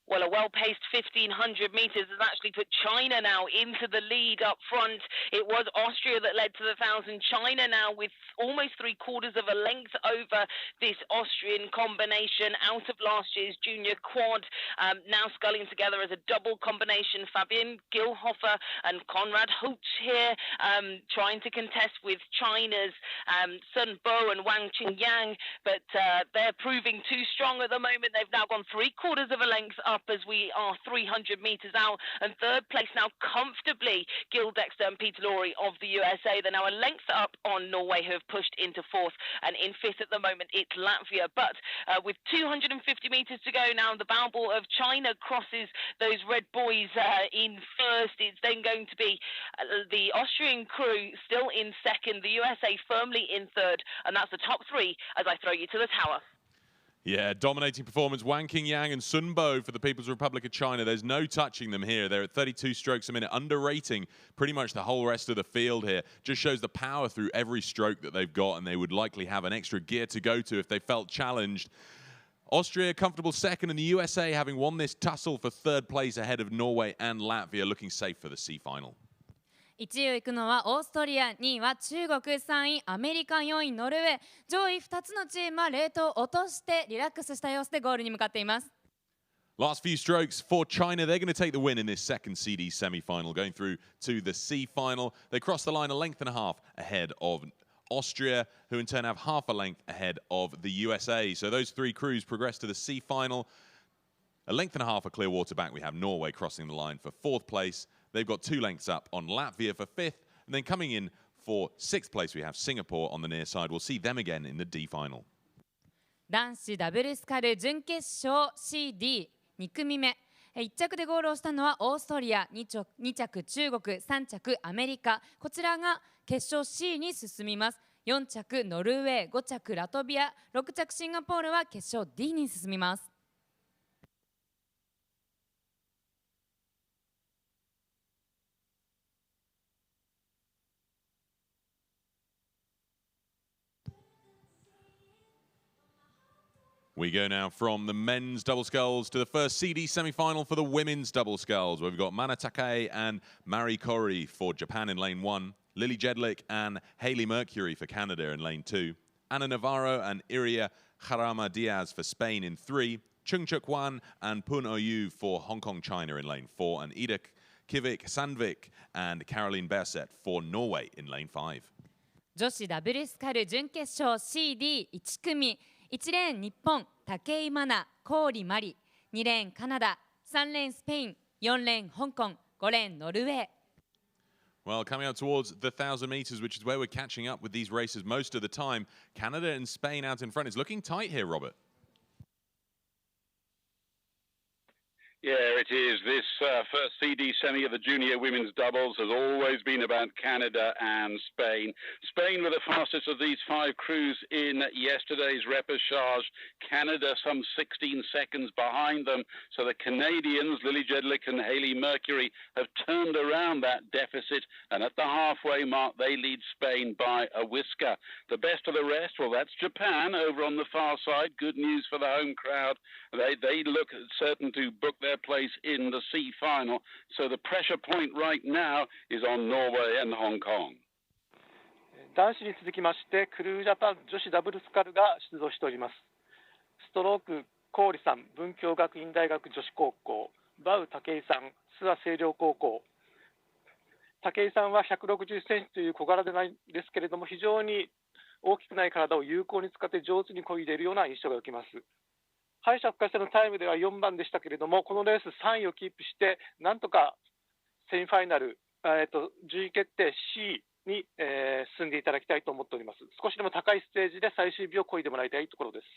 Well, a well-paced 1,500 meters has actually put China now into the lead up front. It was Austria that led to the 1,000. China now with almost 3/4 of a length over this Austrian combination out of last year's junior quad. Now sculling together as a double combination. Fabian Gilhofer and Konrad Hulch here trying to contest with China's Sun Bo and Wang Qingyang, but they're proving too strong at the moment. They've now gone 3/4 of a length up as we are 300 meters out, and third place now comfortably Gil Dexter and Peter Lorre of the USA. They're now a length up on Norway, who have pushed into fourth, and in fifth at the moment it's Latvia. But with 250 meters to go now, the bow ball of China crosses those red buoys in first. It's then going to be the Austrian crew still in second, the USA firmly in third, and that's the top three as I throw you to the tower. Yeah, dominating performance. Wang Qingyang and Sun Bo for the People's Republic of China. There's no touching them here. They're at 32 strokes a minute, underrating pretty much the whole rest of the field here. Just shows the power through every stroke that they've got, and they would likely have an extra gear to go to if they felt challenged. Austria comfortable second, and the USA having won this tussle for third place ahead of Norway and Latvia, looking safe for the C final. 1位を行くのはオーストリア、2位は中国、3位アメリカ、4位ノルウェー、上位2つのチームはレートを落としてリラックスした様子でゴールに向かっています。Last few strokes for China. They're going to take the win in this second CD semi-final, going through to the C final. They cross the line a length and a half ahead of Austria, who in turn have half a length ahead of the USA. So those three crews progress to the C final. A length and a half of Clearwater back, we have Norway crossing the line for fourth place. They've got 2 lengths up on Latvia for fifth. And then coming in for sixth place, we have Singapore on the near side. We'll see them again in the D final. 男子ダブルスカル準決勝 CD2 組目。1着でゴールをしたのはオーストリア、2着中国、3着アメリカ。こちらが決勝 C に進みます。4着ノルウェー、5着ラトビア、6着シンガポールは決勝 D に進みます。We go now from the men's double sculls to the first CD semi-final for the women's double sculls, where we've got Mana Takei and Mari Kori for Japan in lane 1, Lily Jedlik and Hayley Mercury for Canada in lane 2, Ana Navarro and Iria Jarama Diaz for Spain in 3, Chung Chuk Wan and Pun Oyu for Hong Kong, China in lane 4, and Ida Kivik Sandvik and Caroline Berset for Norway in lane 5. 女子ダブルスカル準決勝 CD1 組1レーン日本武井真奈郡真理2レーンカナダ3レーンスペイン4レーン香港5レーンノルウェー Well, coming up towards the 1,000 meters, which is where we're catching up with these races most of the time, Canada and Spain out in front. It's looking tight here, Robert. Yeah, it is. This first CD semi of the junior women's doubles has always been about Canada and Spain. Spain were the fastest of these 5 crews in yesterday's repechage. Canada some 16 seconds behind them. So the Canadians, Lily Jedlik and Hayley Mercury, have turned around that deficit. And at the halfway mark, they lead Spain by a whisker. The best of the rest, well, that's Japan over on the far side. Good news for the home crowd. They look certain to book their place in the C final. So the pressure point right now is on Norway and Hong Kong. 男子に続きましてクルージャパン女子ダブルスカルが出場しております。ストローク郡さん文京学院大学女子高校、バウ武井さん諏訪清涼高校。武井さんは160センチという小柄でないですけれども、非常に大きくない体を有効に使って上手に漕いでいるような印象が受けます。敗者復活戦のタイムでは4番でしたけれども、このレース3位をキープしてなんとかセミファイナル、順位決定 C に、進んでいただきたいと思っております。少しでも高いステージで最終日を漕いでもらいたいところです。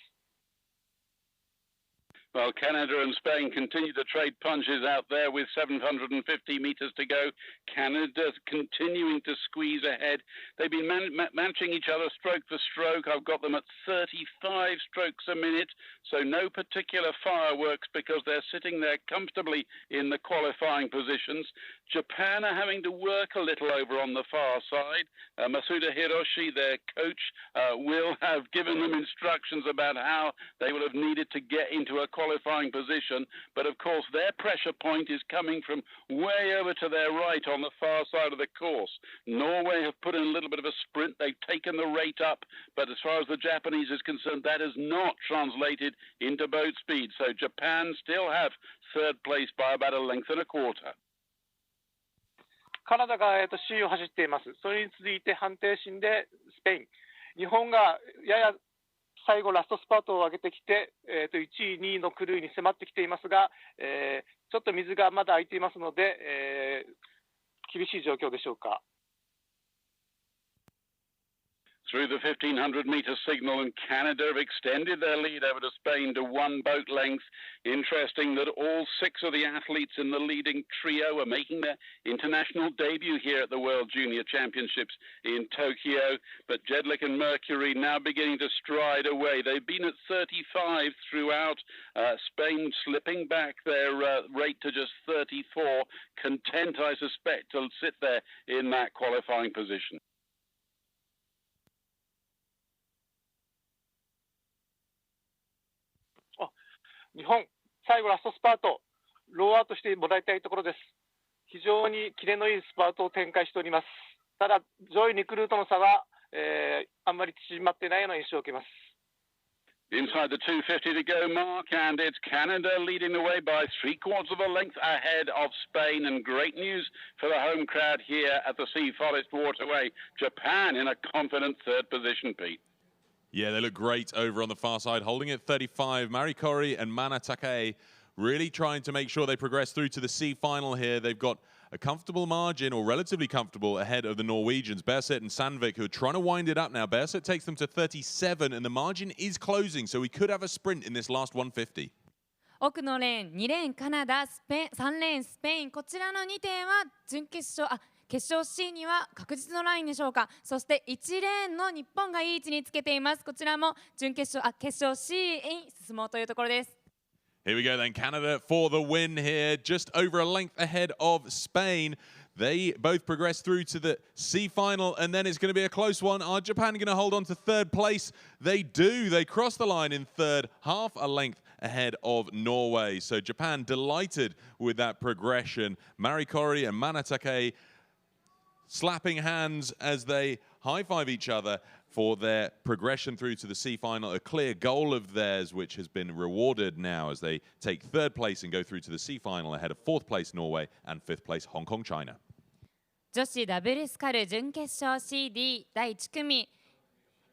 Well, Canada and Spain continue to trade punches out there with 750 meters to go. Canada continuing to squeeze ahead. They've been matching each other stroke for stroke. I've got them at 35 strokes a minute, so no particular fireworks because they're sitting there comfortably in the qualifying positions. Japan are having to work a little over on the far side. Masuda Hiroshi, their coach, will have given them instructions about how they will have needed to get into a qualifying position. But of course, their pressure point is coming from way over to their right on the far side of the course. Norway have put in a little bit of a sprint. They've taken the rate up. But as far as the Japanese is concerned, that has not translated into boat speed. So Japan still have third place by about a length and a quarter. カナダが、C を走っています。それに続いて判定審でスペイン。日本がやや最後ラストスパートを上げてきて、1位、2位のクルーに迫ってきていますが、ちょっと水がまだ空いていますので、厳しい状況でしょうか。Through the 1,500-meter signal, and Canada have extended their lead over to Spain to 1 boat length. Interesting that all 6 of the athletes in the leading trio are making their international debut here at the World Junior Championships in Tokyo. But Jedlik and Mercury now beginning to stride away. They've been at 35 throughout. Spain slipping back their rate to just 34. Content, I suspect, to sit there in that qualifying position. 日本、最後ラストスパート、ローアウトしてもらいたいところです。非常にキレのいいスパートを展開しております。ただ、上位2クルーとの差は、あんまり縮まってないような印象を受けます。Inside the 250 to go mark, and it's Canada leading the way by 3/4 of a length ahead of Spain. And great news for the home crowd here at the Sea Forest Waterway. Japan in a confident third position, Pete. Yeah, they look great over on the far side, holding at 35. Mari Kori and Mana Takei really trying to make sure they progress through to the C final here. They've got a comfortable margin, or relatively comfortable, ahead of the Norwegians, Berset and Sandvik, who are trying to wind it up now. Berset takes them to 37, and the margin is closing, so we could have a sprint in this last 150. 奥のレーン2レーンカナダ3レーンスペイン、こちらの2点は決勝 C には確実のラインでしょうか。そして1レーンの日本がいい位置につけています。こちらも決勝 C に進もうというところです。Here we go then, Canada for the win here, just over a length ahead of Spain. They both progress through to the C final, and then it's going to be a close one. Are Japan going to hold on to third place? They do. They cross the line in third, half a length ahead of Norway. So Japan delighted with that progression. Marikori and Manatake slapping hands as they high-five each other for their progression through to the C final, a clear goal of theirs, which has been rewarded now as they take third place and go through to the C final ahead of fourth place Norway and fifth place Hong Kong, China. 女子ダブルスカル準決勝 CD 第1組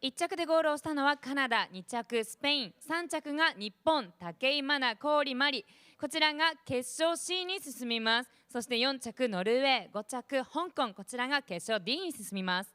1着でゴールをしたのはカナダ、2着スペイン、3着が日本、武井真奈、郡真理、こちらが決勝 C に進みます。そして4着ノルウェー、5着香港、こちらが決勝 D に進みます。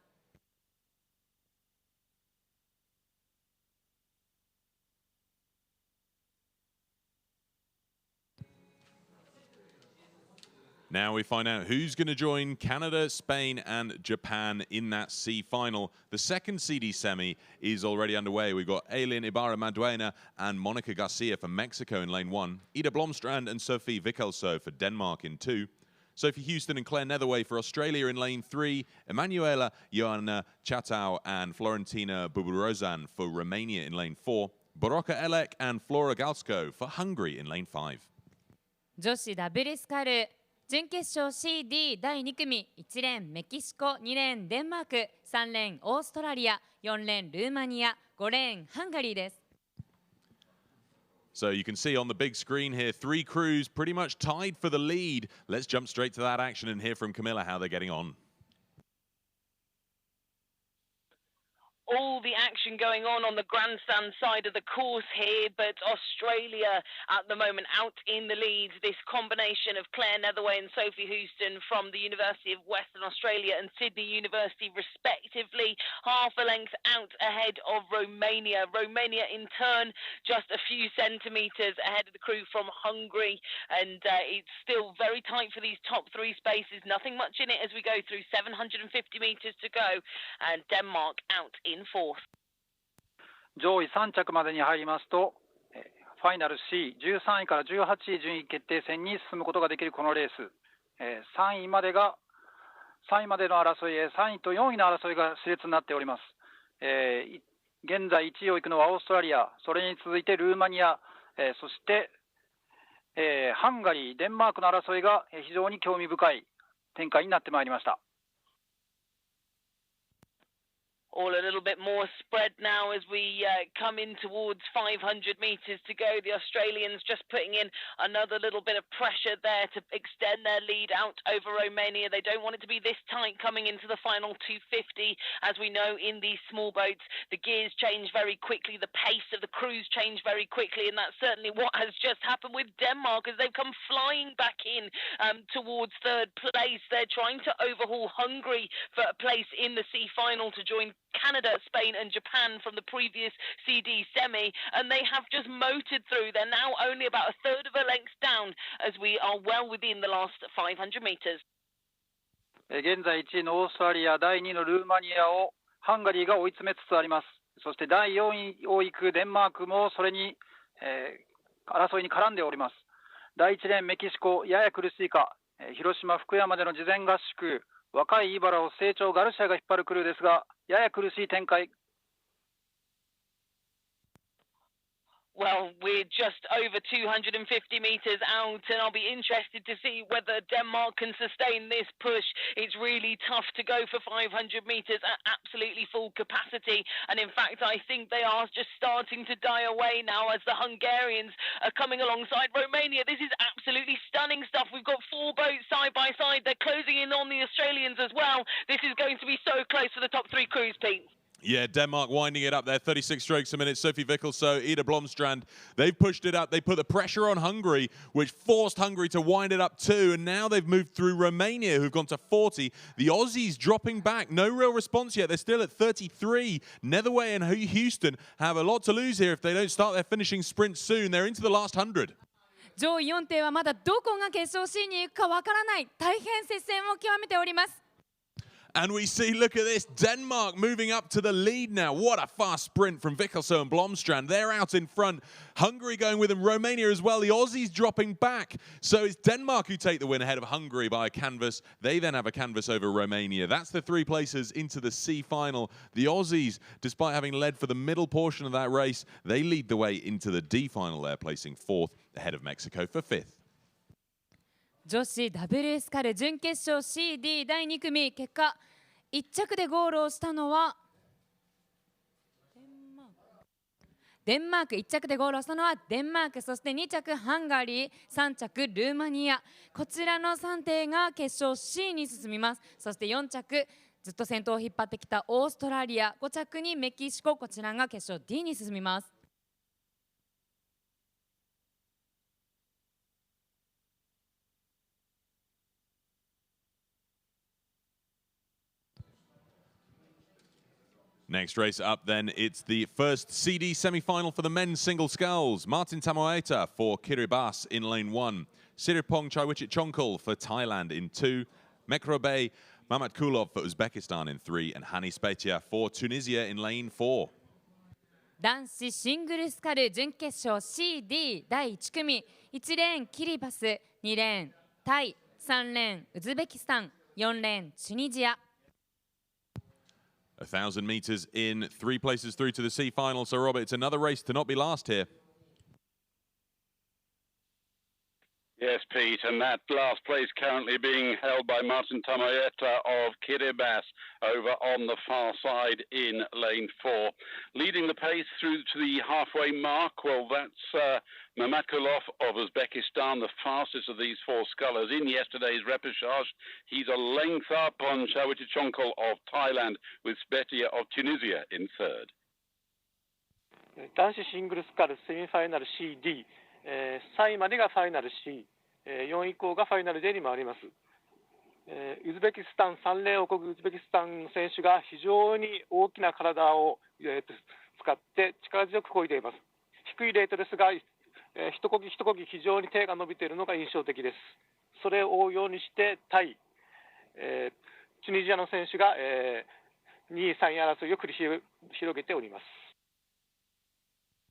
Now we find out who's going to join Canada, Spain, and Japan in that C final. The second CD semi is already underway. We've got Aileen Ibarra-Maduena and Monica Garcia for Mexico in lane 1, Ida Blomstrand and Sophie Vikelso for Denmark in 2, Sophie Houston and Claire Netherway for Australia in lane 3, Emanuela Ioana Chatau and Florentina Buburozan for Romania in lane 4, Boroka Elek and Flora Galsko for Hungary in lane 5. 女子ダブルスカル準決勝 CD 第2組1レーンメキシコ、2レーンデンマーク、3レーンオーストラリア、4レーンルーマニア、5レーンハンガリーです。So you can see on the big screen here, 3 crews pretty much tied for the lead. Let's jump straight to that action and hear from Camilla how they're getting on. All the action going on the grandstand side of the course here, but Australia at the moment out in the lead. This combination of Claire Netherway and Sophie Houston from the University of Western Australia and Sydney University respectively, half a length out ahead of Romania. Romania in turn just a few centimetres ahead of the crew from Hungary, and it's still very tight for these top 3 spaces. Nothing much in it as we go through 750 metres to go, and Denmark out in fourth. 上位3着までに入りますとファイナル C13 位から18位順位決定戦に進むことができるこのレース、3位までの争い、3位と4位の争いが熾烈になっております。現在1位を行くのはオーストラリア、それに続いてルーマニア、そして、ハンガリー、デンマークの争いが非常に興味深い展開になってまいりました。All a little bit more spread now as we come in towards 500 metres to go. The Australians just putting in another little bit of pressure there to extend their lead out over Romania. They don't want it to be this tight coming into the final 250. As we know, in these small boats, the gears change very quickly. The pace of the crews change very quickly, and that's certainly what has just happened with Denmark as they've come flying back in towards third place. They're trying to overhaul Hungary for a place in the C final to join Canada, Spain and Japan from the previous CD semi, and they have just motored through. They're now only about a third of a length down as we are well within the last 500 metres. 現在1位のオーストラリア、第2位のルーマニアをハンガリーが追い詰めつつあります。そして第4位を行くデンマークもそれに、争いに絡んでおります。第1レーンメキシコ、やや苦しいか、広島、福山での事前合宿、若いイバラを成長ガルシアが引っ張るクルーですが、やや苦しい展開。Well, we're just over 250 metres out, and I'll be interested to see whether Denmark can sustain this push. It's really tough to go for 500 metres at absolutely full capacity, and in fact, I think they are just starting to die away now as the Hungarians are coming alongside Romania. This is absolutely stunning stuff. We've got 4 boats side by side. They're closing in on the Australians as well. This is going to be so close for the top 3 crews, Pete. Yeah, Denmark winding it up there, 36 strokes a minute. Sophie Vikelso, Ida Blomstrand, they've pushed it up. They put the pressure on Hungary, which forced Hungary to wind it up too. And now they've moved through Romania, who've gone to 40. The Aussies dropping back. No real response yet. They're still at 33. Netherway and Houston have a lot to lose here if they don't start their finishing sprint soon. They're into the last 100. 上位4艇はまだどこが決勝 C に行くかわからない大変接戦を極めております。And we see, look at this, Denmark moving up to the lead now. What a fast sprint from Vikkelso and Blomstrand. They're out in front. Hungary going with them, Romania as well. The Aussies dropping back. So it's Denmark who take the win ahead of Hungary by a canvas. They then have a canvas over Romania. That's the three places into the C final. The Aussies, despite having led for the middle portion of that race, they lead the way into the D final there, placing fourth ahead of Mexico for fifth. 女子ダブルスカル準決勝 CD 第2組結果1着でゴールをしたのはデンマーク1着でゴールをしたのはデンマークそして2着ハンガリー3着ルーマニアこちらの3艇が決勝 C に進みますそして4着ずっと先頭を引っ張ってきたオーストラリア5着にメキシコこちらが決勝 D に進みます Next race up then, it's the first CD semi-final for the men's single sculls. Martin Tamoeta for Kiribati in lane 1. Siripong Chaiwichit-Chongkul for Thailand in 2. Mekrobe Mamatkulov for Uzbekistan in 3. And Hani Spetia for Tunisia in lane 4. 男子シングルスカル準決勝 CD 第1組1レーンキリバス2レーンタイ3レーンウズベキスタン4レーンチュニジア 1,000 meters in, 3 places through to the C final. So, Robert, it's another race to not be last here. Yes, Pete, and that last place currently being held by Martin Tamoeta of Kiribati over on the far side in lane 4. Leading the pace through to the halfway mark, well, that's Mamatkulov of Uzbekistan, the fastest of these 4 scullers in yesterday's repechage. He's a length up on Chaiwichit-Chongkul of Thailand with Spetia of Tunisia in third. 男子シングルスカルセミファイナル CD、3位までがファイナル C、4位以降がファイナル D に回ります。ウズベキスタン3レーン王国ウズベキスタンの選手が非常に大きな体を、使って力強く漕いでいます。低いレートですが、一漕ぎ一漕ぎ非常に手が伸びているのが印象的です。それを追うようにしてタイ、チュニジアの選手が、2位3位争いを繰り広げております。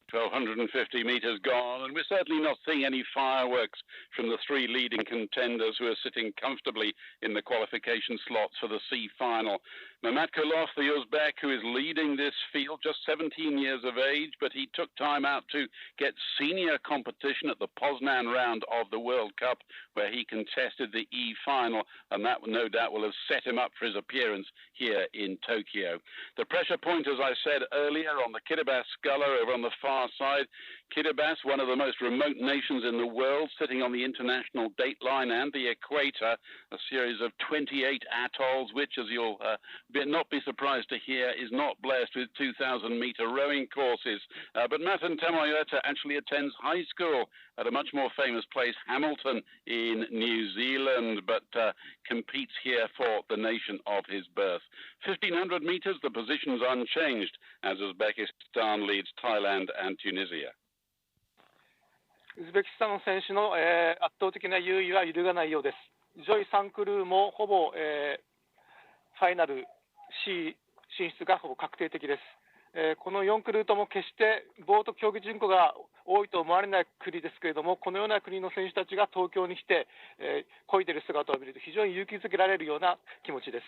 1,250 metres gone, and we're certainly not seeing any fireworks from the 3 leading contenders who are sitting comfortably in the qualification slots for the C final. Mamatkulov, the Uzbek, who is leading this field, just 17 years of age, but he took time out to get senior competition at the Poznan round of the World Cup, where he contested the E final, and that no doubt will have set him up for his appearance here in Tokyo. The pressure point, as I said earlier, on the Kiribati sculler over on the far side. Kiribati, one of the most remote nations in the world, sitting on the international dateline and the equator, a series of 28 atolls, which, as you'll not be surprised to hear, is not blessed with 2,000-meter rowing courses. But Martin Tamoeta actually attends high school at a much more famous place, Hamilton, in New Zealand, but competes here for the nation of his birth. 1,500 meters, the position's unchanged, as Uzbekistan leads Thailand and Tunisia. ウズベキスタンの選手の、圧倒的な優位は揺るがないようです。上位3クルーもほぼ、ファイナル C 進出がほぼ確定的です。この4クルーとも決してボート競技人口が多いと思われない国ですけれども、このような国の選手たちが東京に来て、漕いでいる姿を見ると非常に勇気づけられるような気持ちです。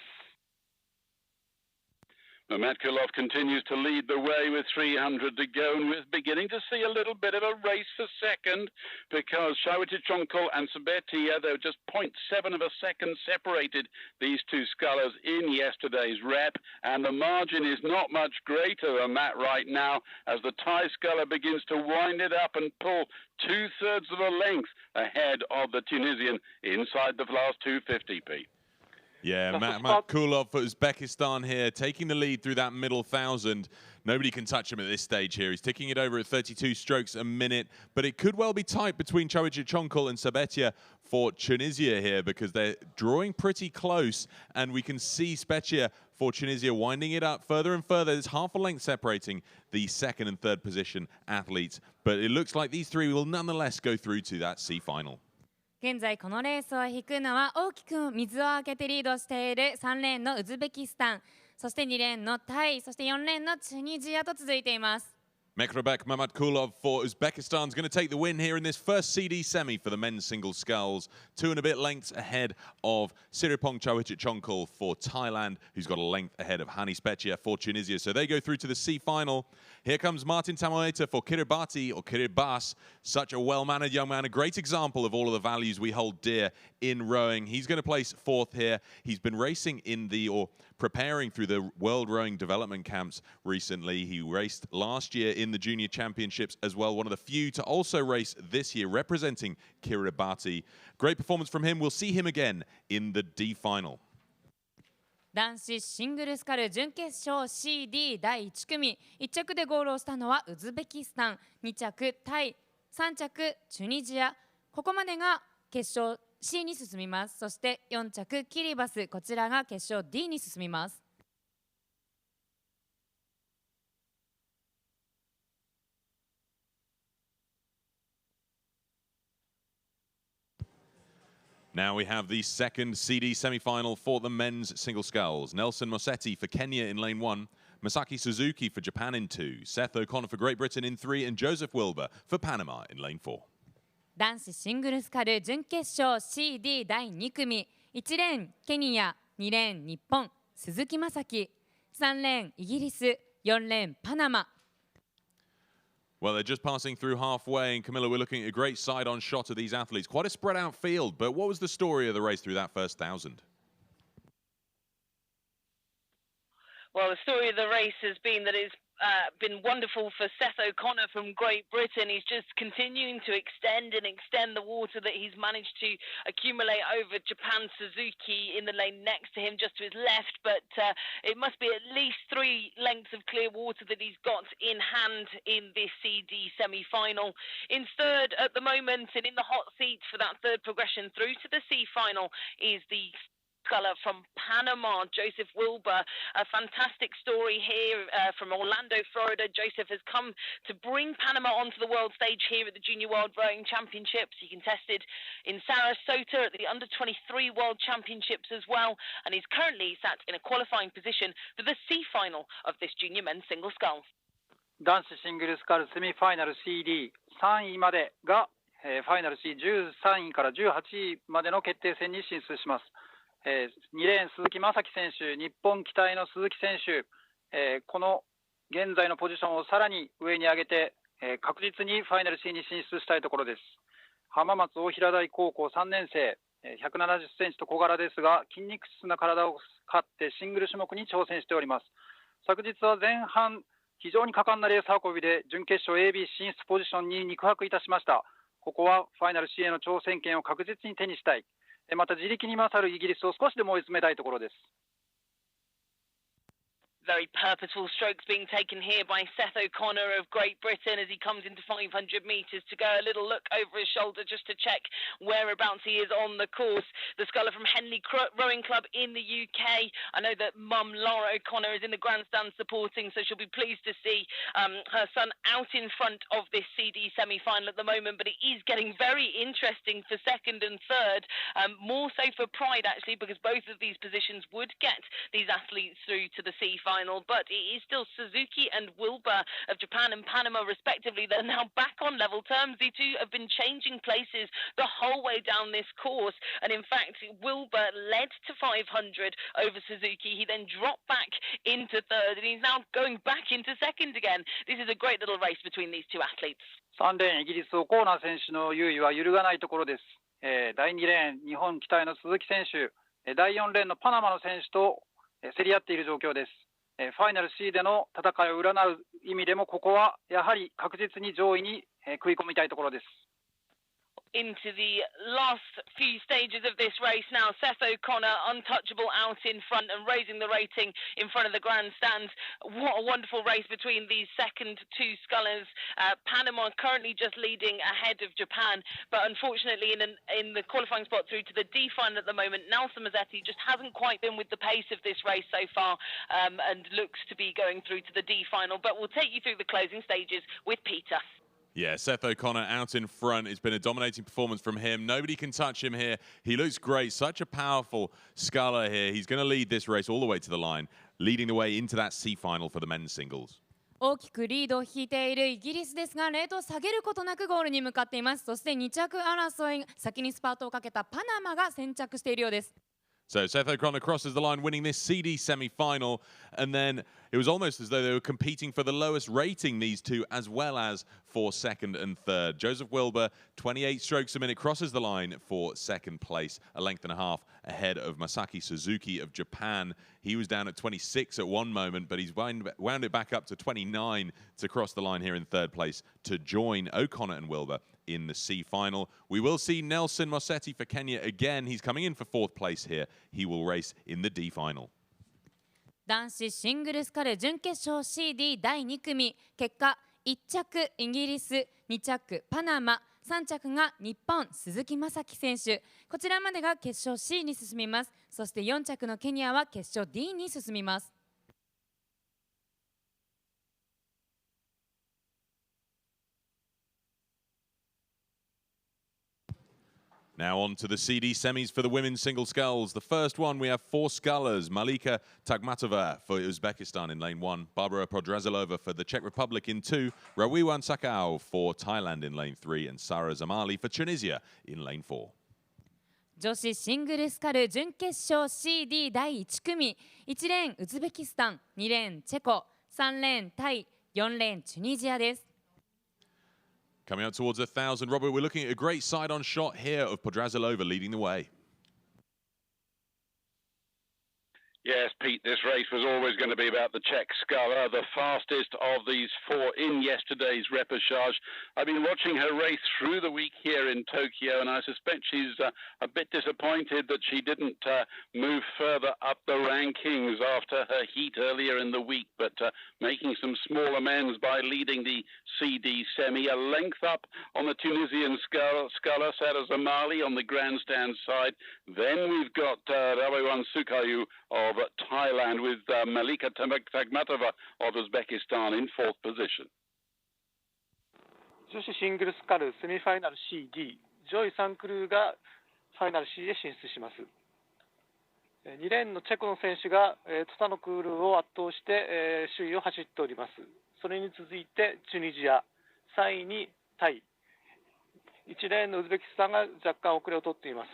Mamatkulov continues to lead the way with 300 to go, and we're beginning to see a little bit of a race for second because Chaiwichit-Chongkul and Spetia, they were just 0.7 of a second separated these 2 scullers in yesterday's rep, and the margin is not much greater than that right now as the Thai sculler begins to wind it up and pull 2/3 of a length ahead of the Tunisian inside the last 250, Pete. Yeah, Mamatkulov for Uzbekistan here, taking the lead through that middle 1,000. Nobody can touch him at this stage here. He's ticking it over at 32 strokes a minute, but it could well be tight between Chaiwichit-Chongkul and Spetia for Tunisia here because they're drawing pretty close, and we can see Spetia for Tunisia winding it up further and further. There's half a length separating the 2nd and 3rd position athletes, but it looks like these 3 will nonetheless go through to that C final. 現在このレースを引くのは大きく水を開けてリードしている3レーンのウズベキスタン、そして2レーンのタイ、そして4レーンのチュニジアと続いています。Mekrabek Mamadkulov for Uzbekistan is going to take the win here in this first CD semi for the men's single sculls. 2 and a bit lengths ahead of Siripong Chawitchachonkul for Thailand, who's got a length ahead of Hani Spechia for Tunisia. So they go through to the C final. Here comes Martin Tamoeta for Kiribati or Kiribati. Such a well-mannered young man, a great example of all of the values we hold dear in rowing. He's going to place 4th here. He's been racing preparing through the World Rowing Development Camps recently. He raced last year in the Junior Championships as well, one of the few to also race this year representing Kiribati. Great performance from him. We'll see him again in the D final. 男子シングルスカル準決勝 CD 第1組、1着でゴールをしたのはウズベキスタン、2着タイ、3着チュニジア、ここまでが決勝 C に進みます。そして4着キリバス、こちらが決勝 D に進みます。Now we have the second CD semi-final for the men's single sculls. Nelson Mosetti for Kenya in lane 1, Masaki Suzuki for Japan in 2, Seth O'Connor for Great Britain in 3, and Joseph Wilbur for Panama in lane 4. 男子シングルスカル準決勝 CD 第2組、1レーンケニア、2レーン日本、鈴木雅樹、3レーンイギリス、4レーンパナマ。Well, they're just passing through halfway, and Camilla, we're looking at a great side-on shot of these athletes. Quite a spread-out field, but what was the story of the race through that first 1,000? Well, the story of the race has been that it's been wonderful for Seth O'Connor from Great Britain. He's just continuing to extend the water that he's managed to accumulate over Japan's Suzuki in the lane next to him, just to his left. But it must be at least 3 lengths of clear water that he's got in hand in this CD semi-final. In third at the moment, and in the hot seat for that third progression through to the C final, is the sculler from Panama, Joseph Wilbur. A fantastic story here from Orlando, Florida. Joseph has come to bring Panama onto the world stage here at the Junior World Rowing Championships. He contested in Sarasota at the Under-23 World Championships as well, and he's currently sat in a qualifying position for the C final of this junior men's single scull. 男子シングルスカルセミファイナル CD3 位までが、ファイナル C13 位から18位までの決定戦に進出します。2レーン鈴木雅樹選手、日本期待の鈴木選手、この現在のポジションをさらに上に上げて、確実にファイナル C に進出したいところです。浜松大平台高校3年生、170センチと小柄ですが筋肉質な体を買ってシングル種目に挑戦しております。昨日は前半非常に果敢なレース運びで準決勝 AB 進出ポジションに肉薄いたしました。ここはファイナル C への挑戦権を確実に手にしたい。また自力に勝るイギリスを少しでも追い詰めたいところです。Very purposeful strokes being taken here by Seth O'Connor of Great Britain as he comes into 500 metres to go. A little look over his shoulder just to check whereabouts he is on the course. The sculler from Henley Rowing Club in the UK. I know that mum Laura O'Connor is in the grandstand supporting, so she'll be pleased to see her son out in front of this CD semi-final at the moment. But it is getting very interesting for second and third. More so for Pride actually, because both of these positions would get these athletes through to the C final. But it is still Suzuki and Wilbur of Japan and Panama respectively. They're now back on level terms. The two have been changing places the whole way down this course, and in fact Wilbur led to 500 over Suzuki. He then dropped back into third, and he's now going back into second again. This is a great little race between these two athletes. 3レーンイギリスオコーナー選手の優位は揺るがないところです。第2レーン日本期待の鈴木選手、第4レーンのパナマの選手と競り合っている状況です。ファイナル C での戦いを占う意味でもここはやはり確実に上位に食い込みたいところです。Into the last few stages of this race now. Seth O'Connor untouchable out in front and raising the rating in front of the grandstand. What a wonderful race between these second two scullers. Panama currently just leading ahead of Japan, but unfortunately in the qualifying spot through to the D final at the moment, Nelson Mosetti just hasn't quite been with the pace of this race so far, and looks to be going through to the D final. But we'll take you through the closing stages with Peter. Yeah, Seth O'Connor out in front. It's been a dominating performance from him. Nobody can touch him here. He looks great. Such a powerful sculler here. He's going to lead this race all the way to the line, leading the way into that C final for the men's singles. 大きくリードを引いているイギリスですが、レートを下げることなくゴールに向かっています。そして2着争い、先にスパートをかけたパナマが先着しているようです。So Seth O'Connor crosses the line, winning this CD semi-final, and then it was almost as though they were competing for the lowest rating, these two, as well as for second and third. Joseph Wilbur, 28 strokes a minute, crosses the line for second place, a length and a half ahead of Masaki Suzuki of Japan. He was down at 26 at one moment, but he's wound it back up to 29 to cross the line here in third place to join O'Connor and Wilbur in the C final. We will see Nelson Mosetti for Kenya again. He's coming in for fourth place here. He will race in the D final. 男子シングルスカル準決勝 CD 第2組、結果1着イギリス、2着パナマ、3着が日本鈴木雅樹選手。こちらまでが決勝 C に進みます。そして4着のケニアは決勝 D に進みます。Now on to the CD semis for the women's single sculls. The first one, we have four scullers. Malika Tagmatova for Uzbekistan in lane 1. Barbara Podrazilova for the Czech Republic in 2. Rawiwan Sakao for Thailand in lane 3. And Sara Zamali for Tunisia in lane 4. 女子シングルスカル準決勝 CD 第1組、1レーンウズベキスタン、2レーンチェコ、3レーンタイ、4レーンチュニジアです。Coming out towards 1,000, Robert, we're looking at a great side-on shot here of Podrazilova leading the way. Yes, Pete, this race was always going to be about the Czech sculler, the fastest of these four in yesterday's repechage. I've been watching her race through the week here in Tokyo, and I suspect she's a bit disappointed that she didn't move further up the rankings after her heat earlier in the week, but making some small amends by leading the CD semi, a length up on the Tunisian sculler, Sara Zamali on the grandstand side. Then we've got Rawiwan Sakao of Thailand with Malika Tagmatova of Uzbekistan in fourth position. 女子シングルスカルセミファイナル CD、ジョイ・サンクルーがファイナル C へ進出します。2レーンのチェコの選手がトタノクールを圧倒して首位を走っております。それに続いてチュニジア、3位にタイ、1レーンのウズベキスタンが若干遅れを取っています。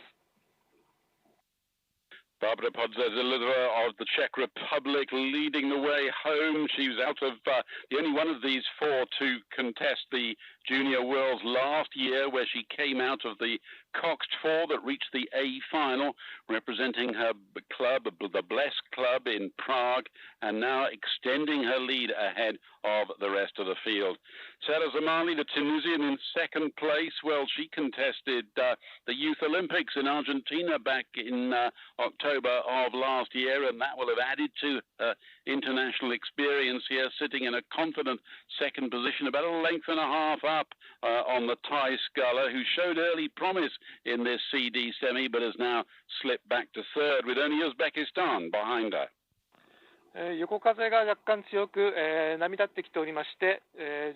Barbara Podrazilova of the Czech Republic leading the way home. She was out of the only one of these four to contest the Junior Worlds last year, where she came out of the Coxed Four that reached the A final, representing her club, the Blesk Club in Prague, and now extending her lead ahead of the rest of the field. Sara Zamali, the Tunisian, in second place. Well, she contested the Youth Olympics in Argentina back in October of last year, and that will have added to international experience here, sitting in a confident second position, about a length and a half up on the Thai sculler, who showed early promise in this CD semi, but has now slipped back to third with only Uzbekistan behind her. 横風が若干強く、波立ってきておりまして、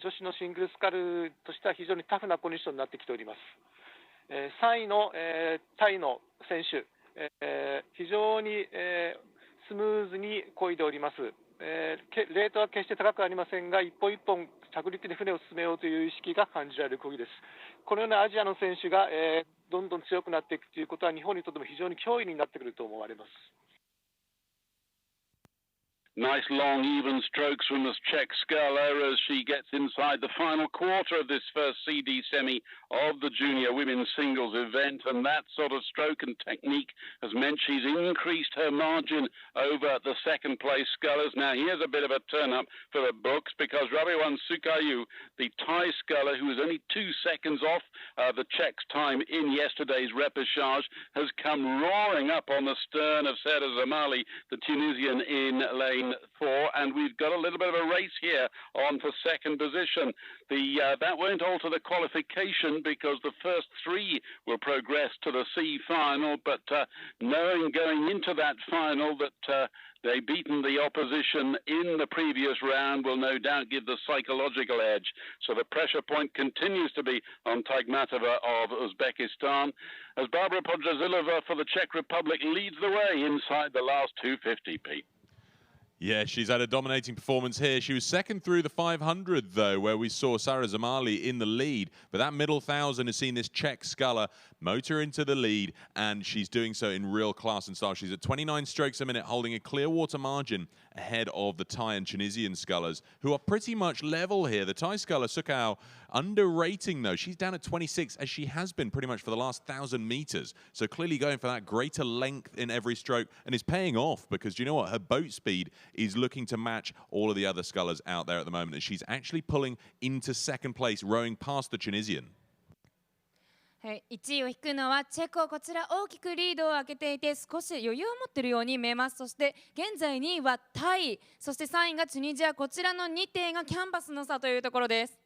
女子のシングルスカルとしては非常にタフなコンディションになってきております。3位の、タイの選手、非常に、スムーズに漕いでおります。レートは決して高くありませんが、一本一本着陸で船を進めようという意識が感じられる漕ぎです。このようなアジアの選手が、どんどん強くなっていくということは、日本にとっても非常に脅威になってくると思われます。Nice long even strokes from the Czech sculler as she gets inside the final quarter of this first CD semi of the junior women's singles event, and that sort of stroke and technique has meant she's increased her margin over the second place scullers. Now here's a bit of a turn up for the books, because Rawiwan Sakao, the Thai sculler who was only 2 seconds off the Czech's time in yesterday's repechage, has come roaring up on the stern of Sara Zamali, the Tunisian, in lane lane 4, and we've got a little bit of a race here on for second position. That won't alter the qualification because the first 3 will progress to the C final, but knowing going into that final that they've beaten the opposition in the previous round will no doubt give the psychological edge. So the pressure point continues to be on Taigmatova of Uzbekistan, as Barbara Podrazilova for the Czech Republic leads the way inside the last 250, Pete. Yeah, she's had a dominating performance here. She was second through the 500, though, where we saw Sara Zamali in the lead. But that middle 1,000 has seen this Czech sculler motor into the lead, and she's doing so in real class and style. She's at 29 strokes a minute, holding a clear water margin ahead of the Thai and Tunisian scullers, who are pretty much level here. The Thai sculler, Sukao, underrating, though. She's down at 26, as she has been pretty much for the last 1,000 meters. So clearly going for that greater length in every stroke, and is paying off because, do you know what? Her boat speed is looking to match all of the other scullers out there at the moment, and she's actually pulling into second place, rowing past the Tunisian. はい、1位を引くのはチェコ、こちら大きくリードを開けていて少し余裕を持っているように見えます。そして現在2位はタイ、そして3位がチュニジア、こちらの2艇がキャンバスの差というところです。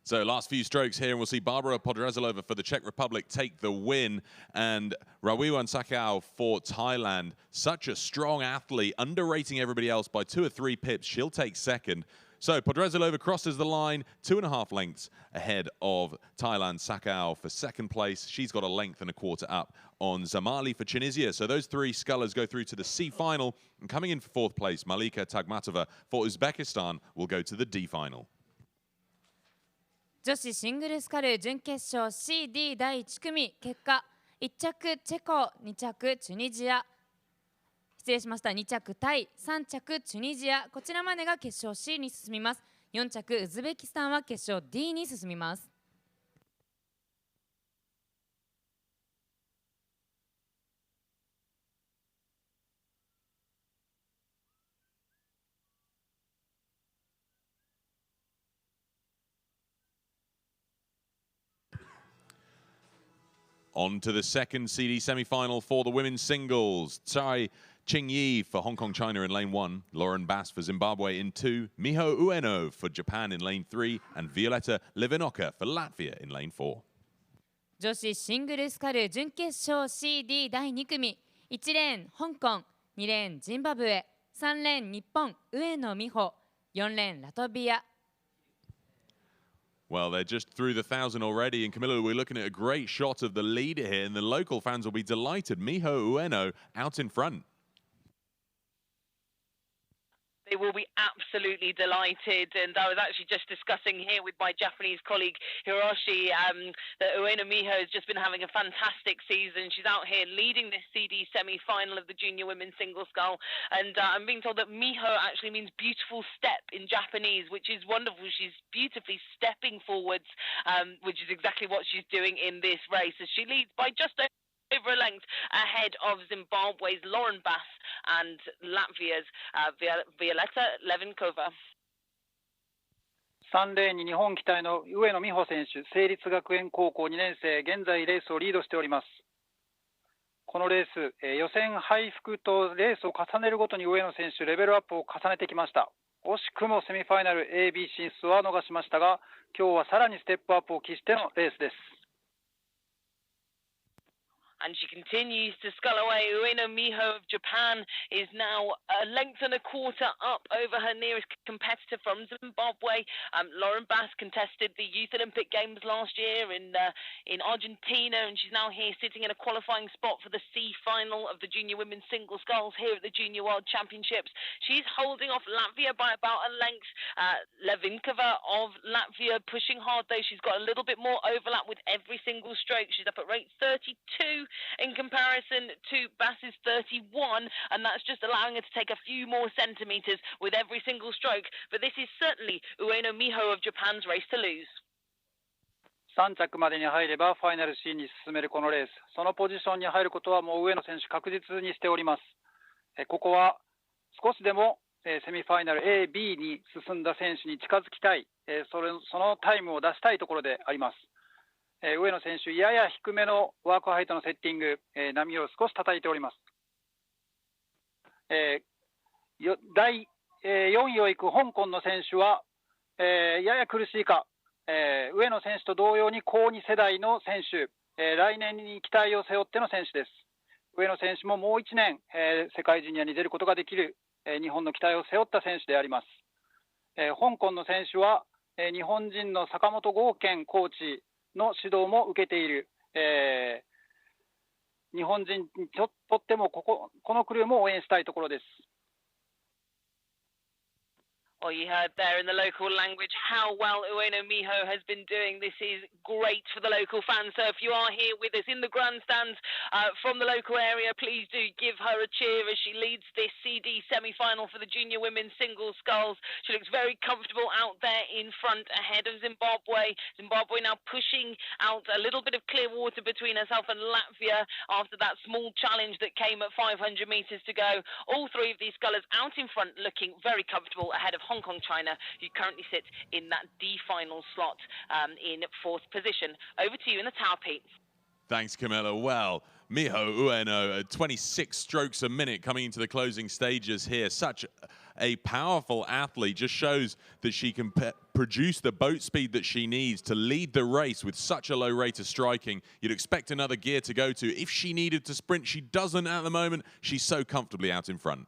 So last few strokes here, and we'll see Barbara Podrazilova for the Czech Republic take the win, and Rawiwan Sakao for Thailand. Such a strong athlete, underrating everybody else by 2 or 3 pips. She'll take second. So Podrazilova crosses the line, 2.5 lengths ahead of Thailand. Sakao for second place. She's got a length and a quarter up on Zamali for Tunisia. So those 3 scullers go through to the C final, and coming in for 4th place, Malika Taigmatova for Uzbekistan will go to the D final. 女子シングルスカル準決勝 CD 第1組結果1着チェコ、2着チュニジア、失礼しました、2着タイ、3着チュニジア、こちらまでが決勝 C に進みます。4着ウズベキスタンは決勝 D に進みます。On to the second CD semi-final for the women's singles. Tsai Ching-yi for Hong Kong, China in lane 1. Lauren Bass for Zimbabwe in 2. Miho Ueno for Japan in lane 3. And Violeta Livinoka for Latvia in lane 4. 女子シングルスカル準決勝 CD 第2組1レーン香港、2レーンジンバブエ、3レーン日本上野美穂、4レーンラトビア。Well, they're just through the 1,000 already, and Camilla, we're looking at a great shot of the leader here, and the local fans will be delighted. Miho Ueno out in front. They will be absolutely delighted, and I was actually just discussing here with my Japanese colleague Hiroshi that Ueno Miho has just been having a fantastic season. She's out here leading this CD semi-final of the junior women's single scull, and I'm being told that Miho actually means beautiful step in Japanese, which is wonderful. She's beautifully stepping forwards, which is exactly what she's doing in this race, as she leads by just over a length ahead of Zimbabwe's Lauren Bass and Latvia's Violeta Levinkova. 3レーンに日本期待の上野美穂選手、成立学園高校2年生、現在レースをリードしております。このレース、予選敗北とレースを重ねるごとに上野選手、レベルアップを重ねてきました。惜しくもセミファイナル AB 進出は逃しましたが、今日はさらにステップアップを期してのレースです。And she continues to scull away. Ueno Miho of Japan is now a length and a quarter up over her nearest competitor from Zimbabwe. Lauren Bass contested the Youth Olympic Games last year in Argentina, and she's now here sitting in a qualifying spot for the C final of the junior women's single sculls here at the Junior World Championships. She's holding off Latvia by about a length. Levinkova of Latvia pushing hard, though. She's got a little bit more overlap with every single stroke. She's up at rate 32 in comparison to Bass's 31, and that's just allowing her to take a few more centimetres with every single stroke. But this is certainly Ueno Miho of Japan's race to lose. 3着までに入ればファイナル C に進めるこのレース、そのポジションに入ることはもう上野選手確実にしております。ここは少しでもセミファイナル A、B に進んだ選手に近づきたい、そのタイムを出したいところであります。上野選手、やや低めのワークハイトのセッティング、波を少し叩いております。第4位を行く香港の選手は、やや苦しいか、上野選手と同様に高2世代の選手、来年に期待を背負っての選手です。上野選手ももう1年、世界ジュニアに出ることができる、日本の期待を背負った選手であります。香港の選手は、日本人の坂本剛健コーチの指導も受けている、日本人にとってもこのクルーも応援したいところです。Well, you heard there in the local language how well Ueno Miho has been doing. This is great for the local fans. So if you are here with us in the grandstands from the local area, please do give her a cheer as she leads this CD semi-final for the junior women's single sculls. She looks very comfortable out there in front ahead of Zimbabwe. Zimbabwe now pushing out a little bit of clear water between herself and Latvia after that small challenge that came at 500 metres to go. All three of these scullers out in front looking very comfortable ahead of Hong Kong China, who currently sits in that D final slot in fourth position. Over to you in the tower, Pete. Thanks, Camilla. Well, Miho Ueno, 26 strokes a minute coming into the closing stages here. Such a powerful athlete. Just shows that she can produce the boat speed that she needs to lead the race with such a low rate of striking. You'd expect another gear to go to. If she needed to sprint, she doesn't at the moment. She's so comfortably out in front.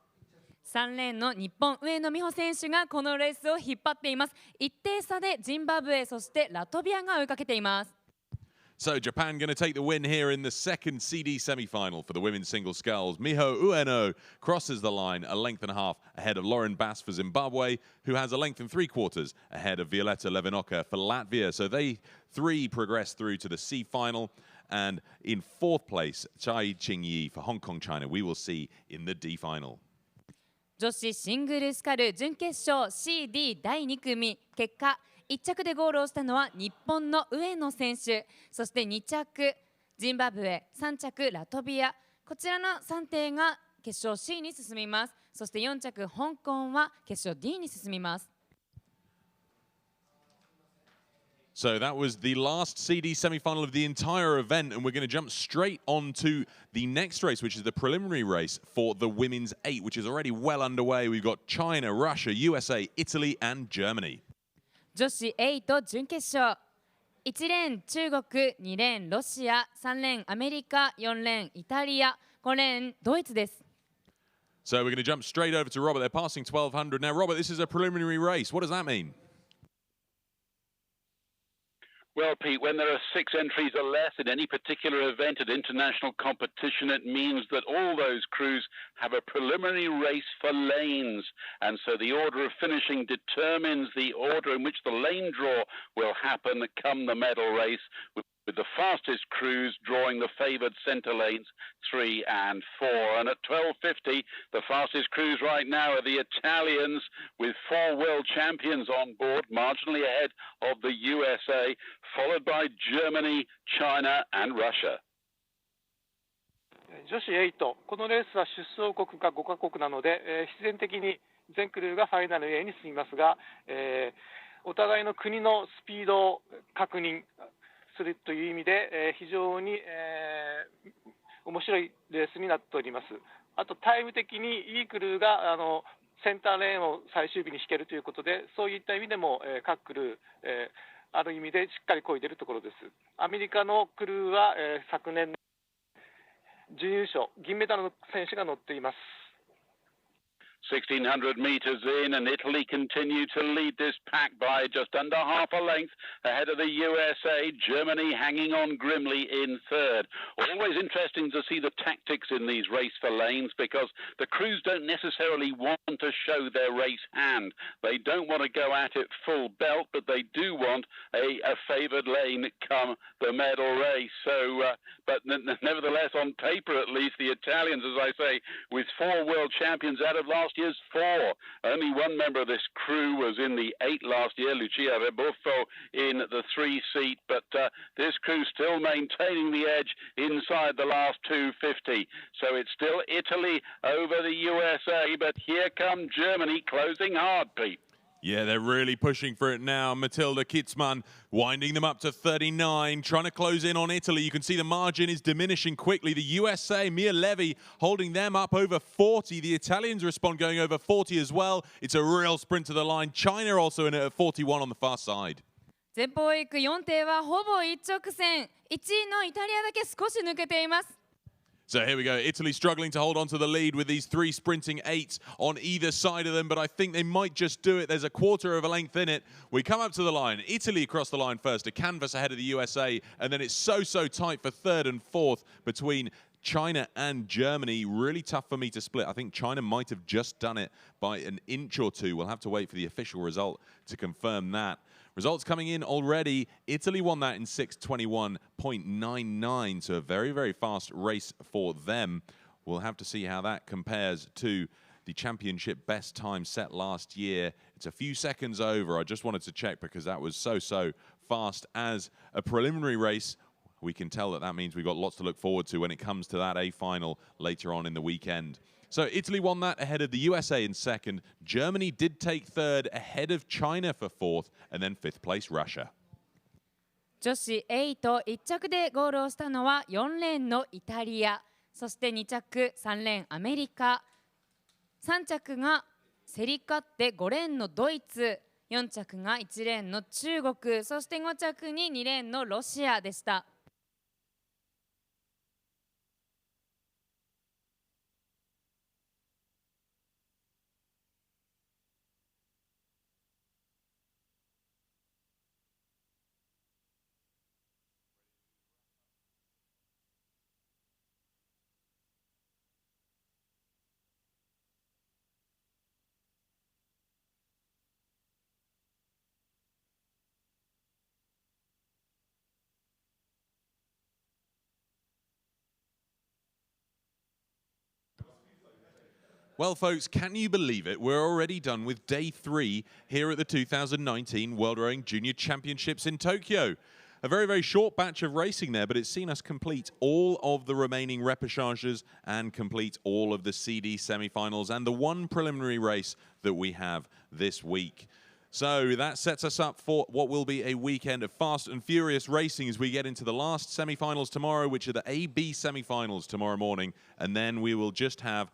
3レーンの日本上野美穂選手がこのレースを引っ張っています。一定差でジンバブエ、そしてラトビアが追いかけています。So Japan going to take the win here in the second CD semi-final for the women's single sculls. Miho Ueno crosses the line a length and a half ahead of Lauren Bass for Zimbabwe, who has a length and 3/4 ahead of Violetta Levinoka for Latvia. So they three progress through to the C final. And in fourth place, Chai Qingyi for Hong Kong China, we will see in the D final. 女子シングルスカル準決勝 CD 第2組結果1着でゴールをしたのは日本の上野選手、そして2着ジンバブエ、3着ラトビア、こちらの3艇が決勝 C に進みます。そして4着香港は決勝 D に進みます。So that was the last CD semi-final of the entire event, and we're going to jump straight on to the next race, which is the preliminary race for the women's 8, which is already well underway. We've got China, Russia, USA, Italy, and Germany. 女子8準決勝、1レーン中国、2レーンロシア、3レーンアメリカ、4レーンイタリア、5レーンドイツです。So we're going to jump straight over to Robert. They're passing 1200 now. Robert, this is a preliminary race. What does that mean? Well, Pete, when there are 6 entries or less in any particular event at international competition, it means that all those crews have a preliminary race for lanes. And so the order of finishing determines the order in which the lane draw will happen come the medal race, with the fastest crews drawing the favoured centre lanes 3 and 4. And at 12:50, the fastest crews right now are the Italians, with 4 world champions on board, marginally ahead of the USA, followed by Germany, China and Russia. 女子8、このレースは出走国が5カ国なので、必然的に全クルーがファイナル A に進みますが、お互いの国のスピードを確認するという意味で、非常に、面白いレースになっております。あとタイム的にいいクルーがセンターレーンを最終日に引けるということで、そういった意味でも、各クルー、ある意味でしっかり漕いでいるところです。アメリカのクルーは、昨年準優勝銀メダルの選手が乗っています。1600 metres in, and Italy continue to lead this pack by just under half a length ahead of the USA. Germany hanging on grimly in third. Always interesting to see the tactics in these race for lanes, because the crews don't necessarily want to show their race hand. They don't want to go at it full belt, but they do want a favoured lane come the medal race. So, but nevertheless, on paper at least, the Italians, as I say, with 4 world champions out of last year's 4. Only one member of this crew was in the 8 last year, Lucia Rebuffo in the 3 seat, but this crew still maintaining the edge inside the last 250. So it's still Italy over the USA, but here come Germany closing hard, Pete. Yeah, they're really pushing for it now. Matilda Kitzmann winding them up to 39, trying to close in on Italy. You can see the margin is diminishing quickly. The USA, Mia Levi, holding them up over 40. The Italians respond going over 40 as well. It's a real sprint to the line. China also in it at 41 on the far side. 前方へ行く4艇はほぼ一直線、1位のイタリアだけ少し抜けています。So here we go. Italy struggling to hold on to the lead with these three sprinting eights on either side of them, but I think they might just do it. There's a quarter of a length in it. We come up to the line. Italy across the line first, a canvas ahead of the USA, and then it's so tight for third and fourth between China and Germany. Really tough for me to split. I think China might have just done it by an inch or two. We'll have to wait for the official result to confirm that. Results coming in already. Italy won that in 6:21.99, so a very fast race for them. We'll have to see how that compares to the championship best time set last year. It's a few seconds over. I just wanted to check because that was so fast as a preliminary race. We can tell that means we've got lots to look forward to when it comes to that A final later on in the weekend. So Italy won that ahead of the USA in second. Germany did take third ahead of China for fourth, and then fifth place Russia. 女子8、1着でゴールをしたのは4レーンのイタリア、そして2着3レーンアメリカ、3着が競り勝って5レーンのドイツ、4着が1レーンの中国、そして5着に2レーンのロシアでした。Well, folks, can you believe it? We're already done with day 3 here at the 2019 World Rowing Junior Championships in Tokyo. A very short batch of racing there, but it's seen us complete all of the remaining repêchages and complete all of the CD semi-finals and the one preliminary race that we have this week. So that sets us up for what will be a weekend of fast and furious racing as we get into the last semi-finals tomorrow, which are the A-B semi-finals tomorrow morning, and then we will just have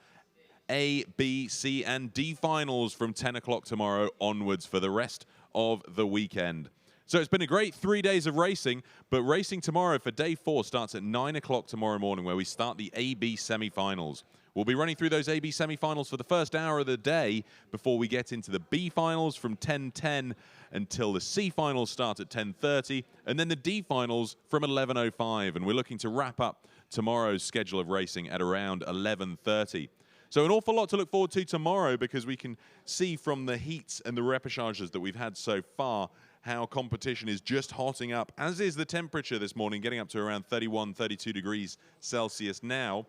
A, B, C, and D finals from 10 o'clock tomorrow onwards for the rest of the weekend. So it's been a great 3 days of racing, but racing tomorrow for day 4 starts at 9 o'clock tomorrow morning, where we start the A-B semi-finals. We'll be running through those A-B semi-finals for the first hour of the day before we get into the B finals from 10:10 until the C finals start at 10:30, and then the D finals from 11:05, and we're looking to wrap up tomorrow's schedule of racing at around 11:30. So an awful lot to look forward to tomorrow, because we can see from the heats and the repêchages that we've had so far how competition is just hotting up, as is the temperature this morning, getting up to around 31, 32 degrees Celsius now.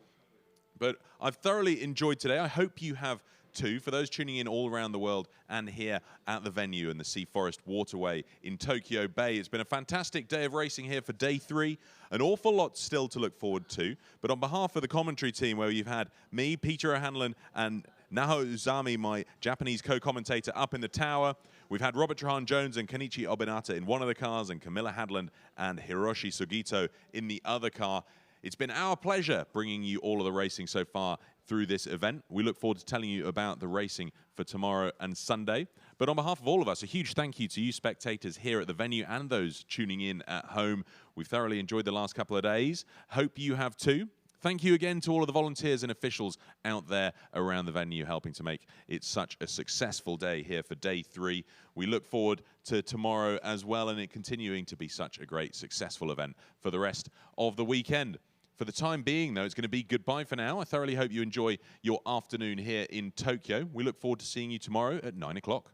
But I've thoroughly enjoyed today. I hope you have too. For those tuning in all around the world and here at the venue in the Sea Forest Waterway in Tokyo Bay, it's been a fantastic day of racing here for day 3. An awful lot still to look forward to. But on behalf of the commentary team, where you've had me, Peter O'Hanlon, and Naho Uzami, my Japanese co-commentator, up in the tower. We've had Robert Trahan-Jones and Kenichi Obinata in one of the cars, and Camilla Hadland and Hiroshi Sugito in the other car. It's been our pleasure bringing you all of the racing so far through this event. We look forward to telling you about the racing for tomorrow and Sunday. But on behalf of all of us, a huge thank you to you spectators here at the venue and those tuning in at home. We've thoroughly enjoyed the last couple of days. Hope you have too. Thank you again to all of the volunteers and officials out there around the venue helping to make it such a successful day here for day 3. We look forward to tomorrow as well, and it continuing to be such a great, successful event for the rest of the weekend. For the time being, though, it's going to be goodbye for now. I thoroughly hope you enjoy your afternoon here in Tokyo. We look forward to seeing you tomorrow at 9 o'clock.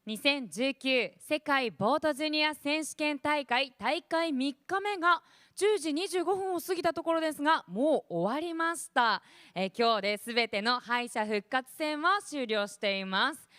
2019世界ボートジュニア選手権大会3日目が10時25分を過ぎたところですが、もう終わりました。今日で全ての敗者復活戦は終了しています。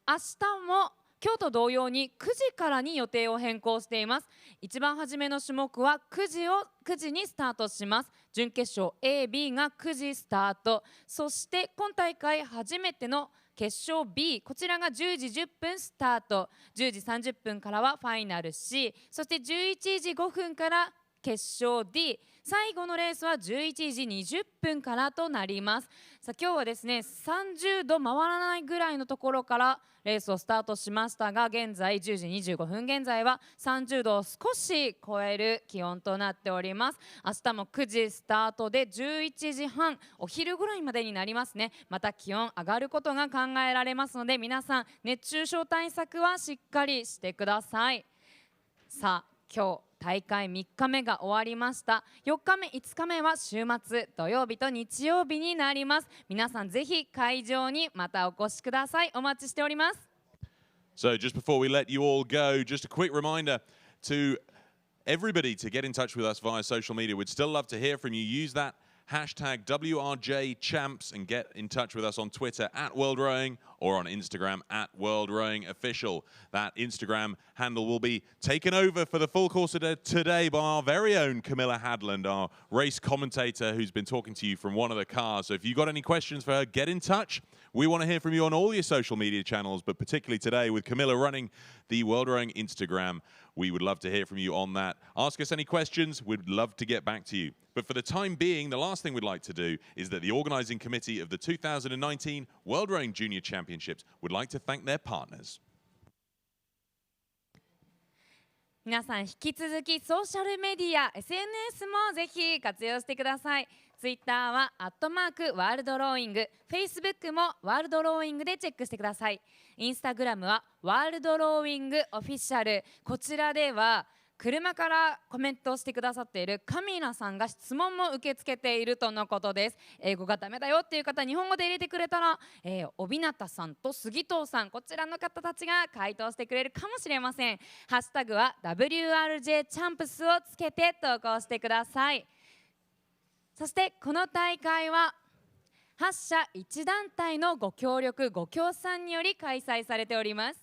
明日も今日と同様に9時からに予定を変更しています。一番初めの種目は9時にスタートします。準決勝 A、B が9時スタート。そして今大会初めての決勝 B、 こちらが10時10分スタート、10時30分からはファイナル C、 そして11時5分から決勝 D、 最後のレースは11時20分からとなります。さあ今日はですね30度回らないぐらいのところからレースをスタートしましたが、現在10時25分現在は30度を少し超える気温となっております。明日も9時スタートで11時半、お昼ぐらいまでになりますね。また気温上がることが考えられますので、皆さん熱中症対策はしっかりしてください。さあ今日大会3日目が終わりました。4日目5日目は週末土曜日と日曜日になります。皆さんぜひ会場にまたお越しください。お待ちしております。 So just before we let you all go, just a quick reminder to everybody to get in touch with us via social media. We'd still love to hear from you. Use that hashtag WRJChamps and get in touch with us on Twitter at World Rowing or on Instagram at World Rowing Official. That Instagram handle will be taken over for the full course today by our very own Camilla Hadland, our race commentator who's been talking to you from one of the cars. So if you've got any questions for her, get in touch. We want to hear from you on all your social media channels, but particularly today with Camilla running the World Rowing Instagram. We would love to hear from you on that. Ask us any questions. We'd love to get back to you. But for the time being, the last thing we'd like to do is that the organising committee of the 2019 World Rowing Junior Championships would like to thank their partners. 皆さん引き続きソーシャルメディア SNS もぜひ活用してください。ツイッターは@ワールドローイング、Facebook もワールドローイングでチェックしてください。インスタグラムはワールドローイングオフィシャル、こちらでは車からコメントをしてくださっているカミラさんが質問も受け付けているとのことです。英語がダメだよっていう方、日本語で入れてくれたら、おびなたさんと杉藤さん、こちらの方たちが回答してくれるかもしれません。ハッシュタグは WRJ チャンプスをつけて投稿してください。そしてこの大会は8社1団体のご協力ご協賛により開催されております。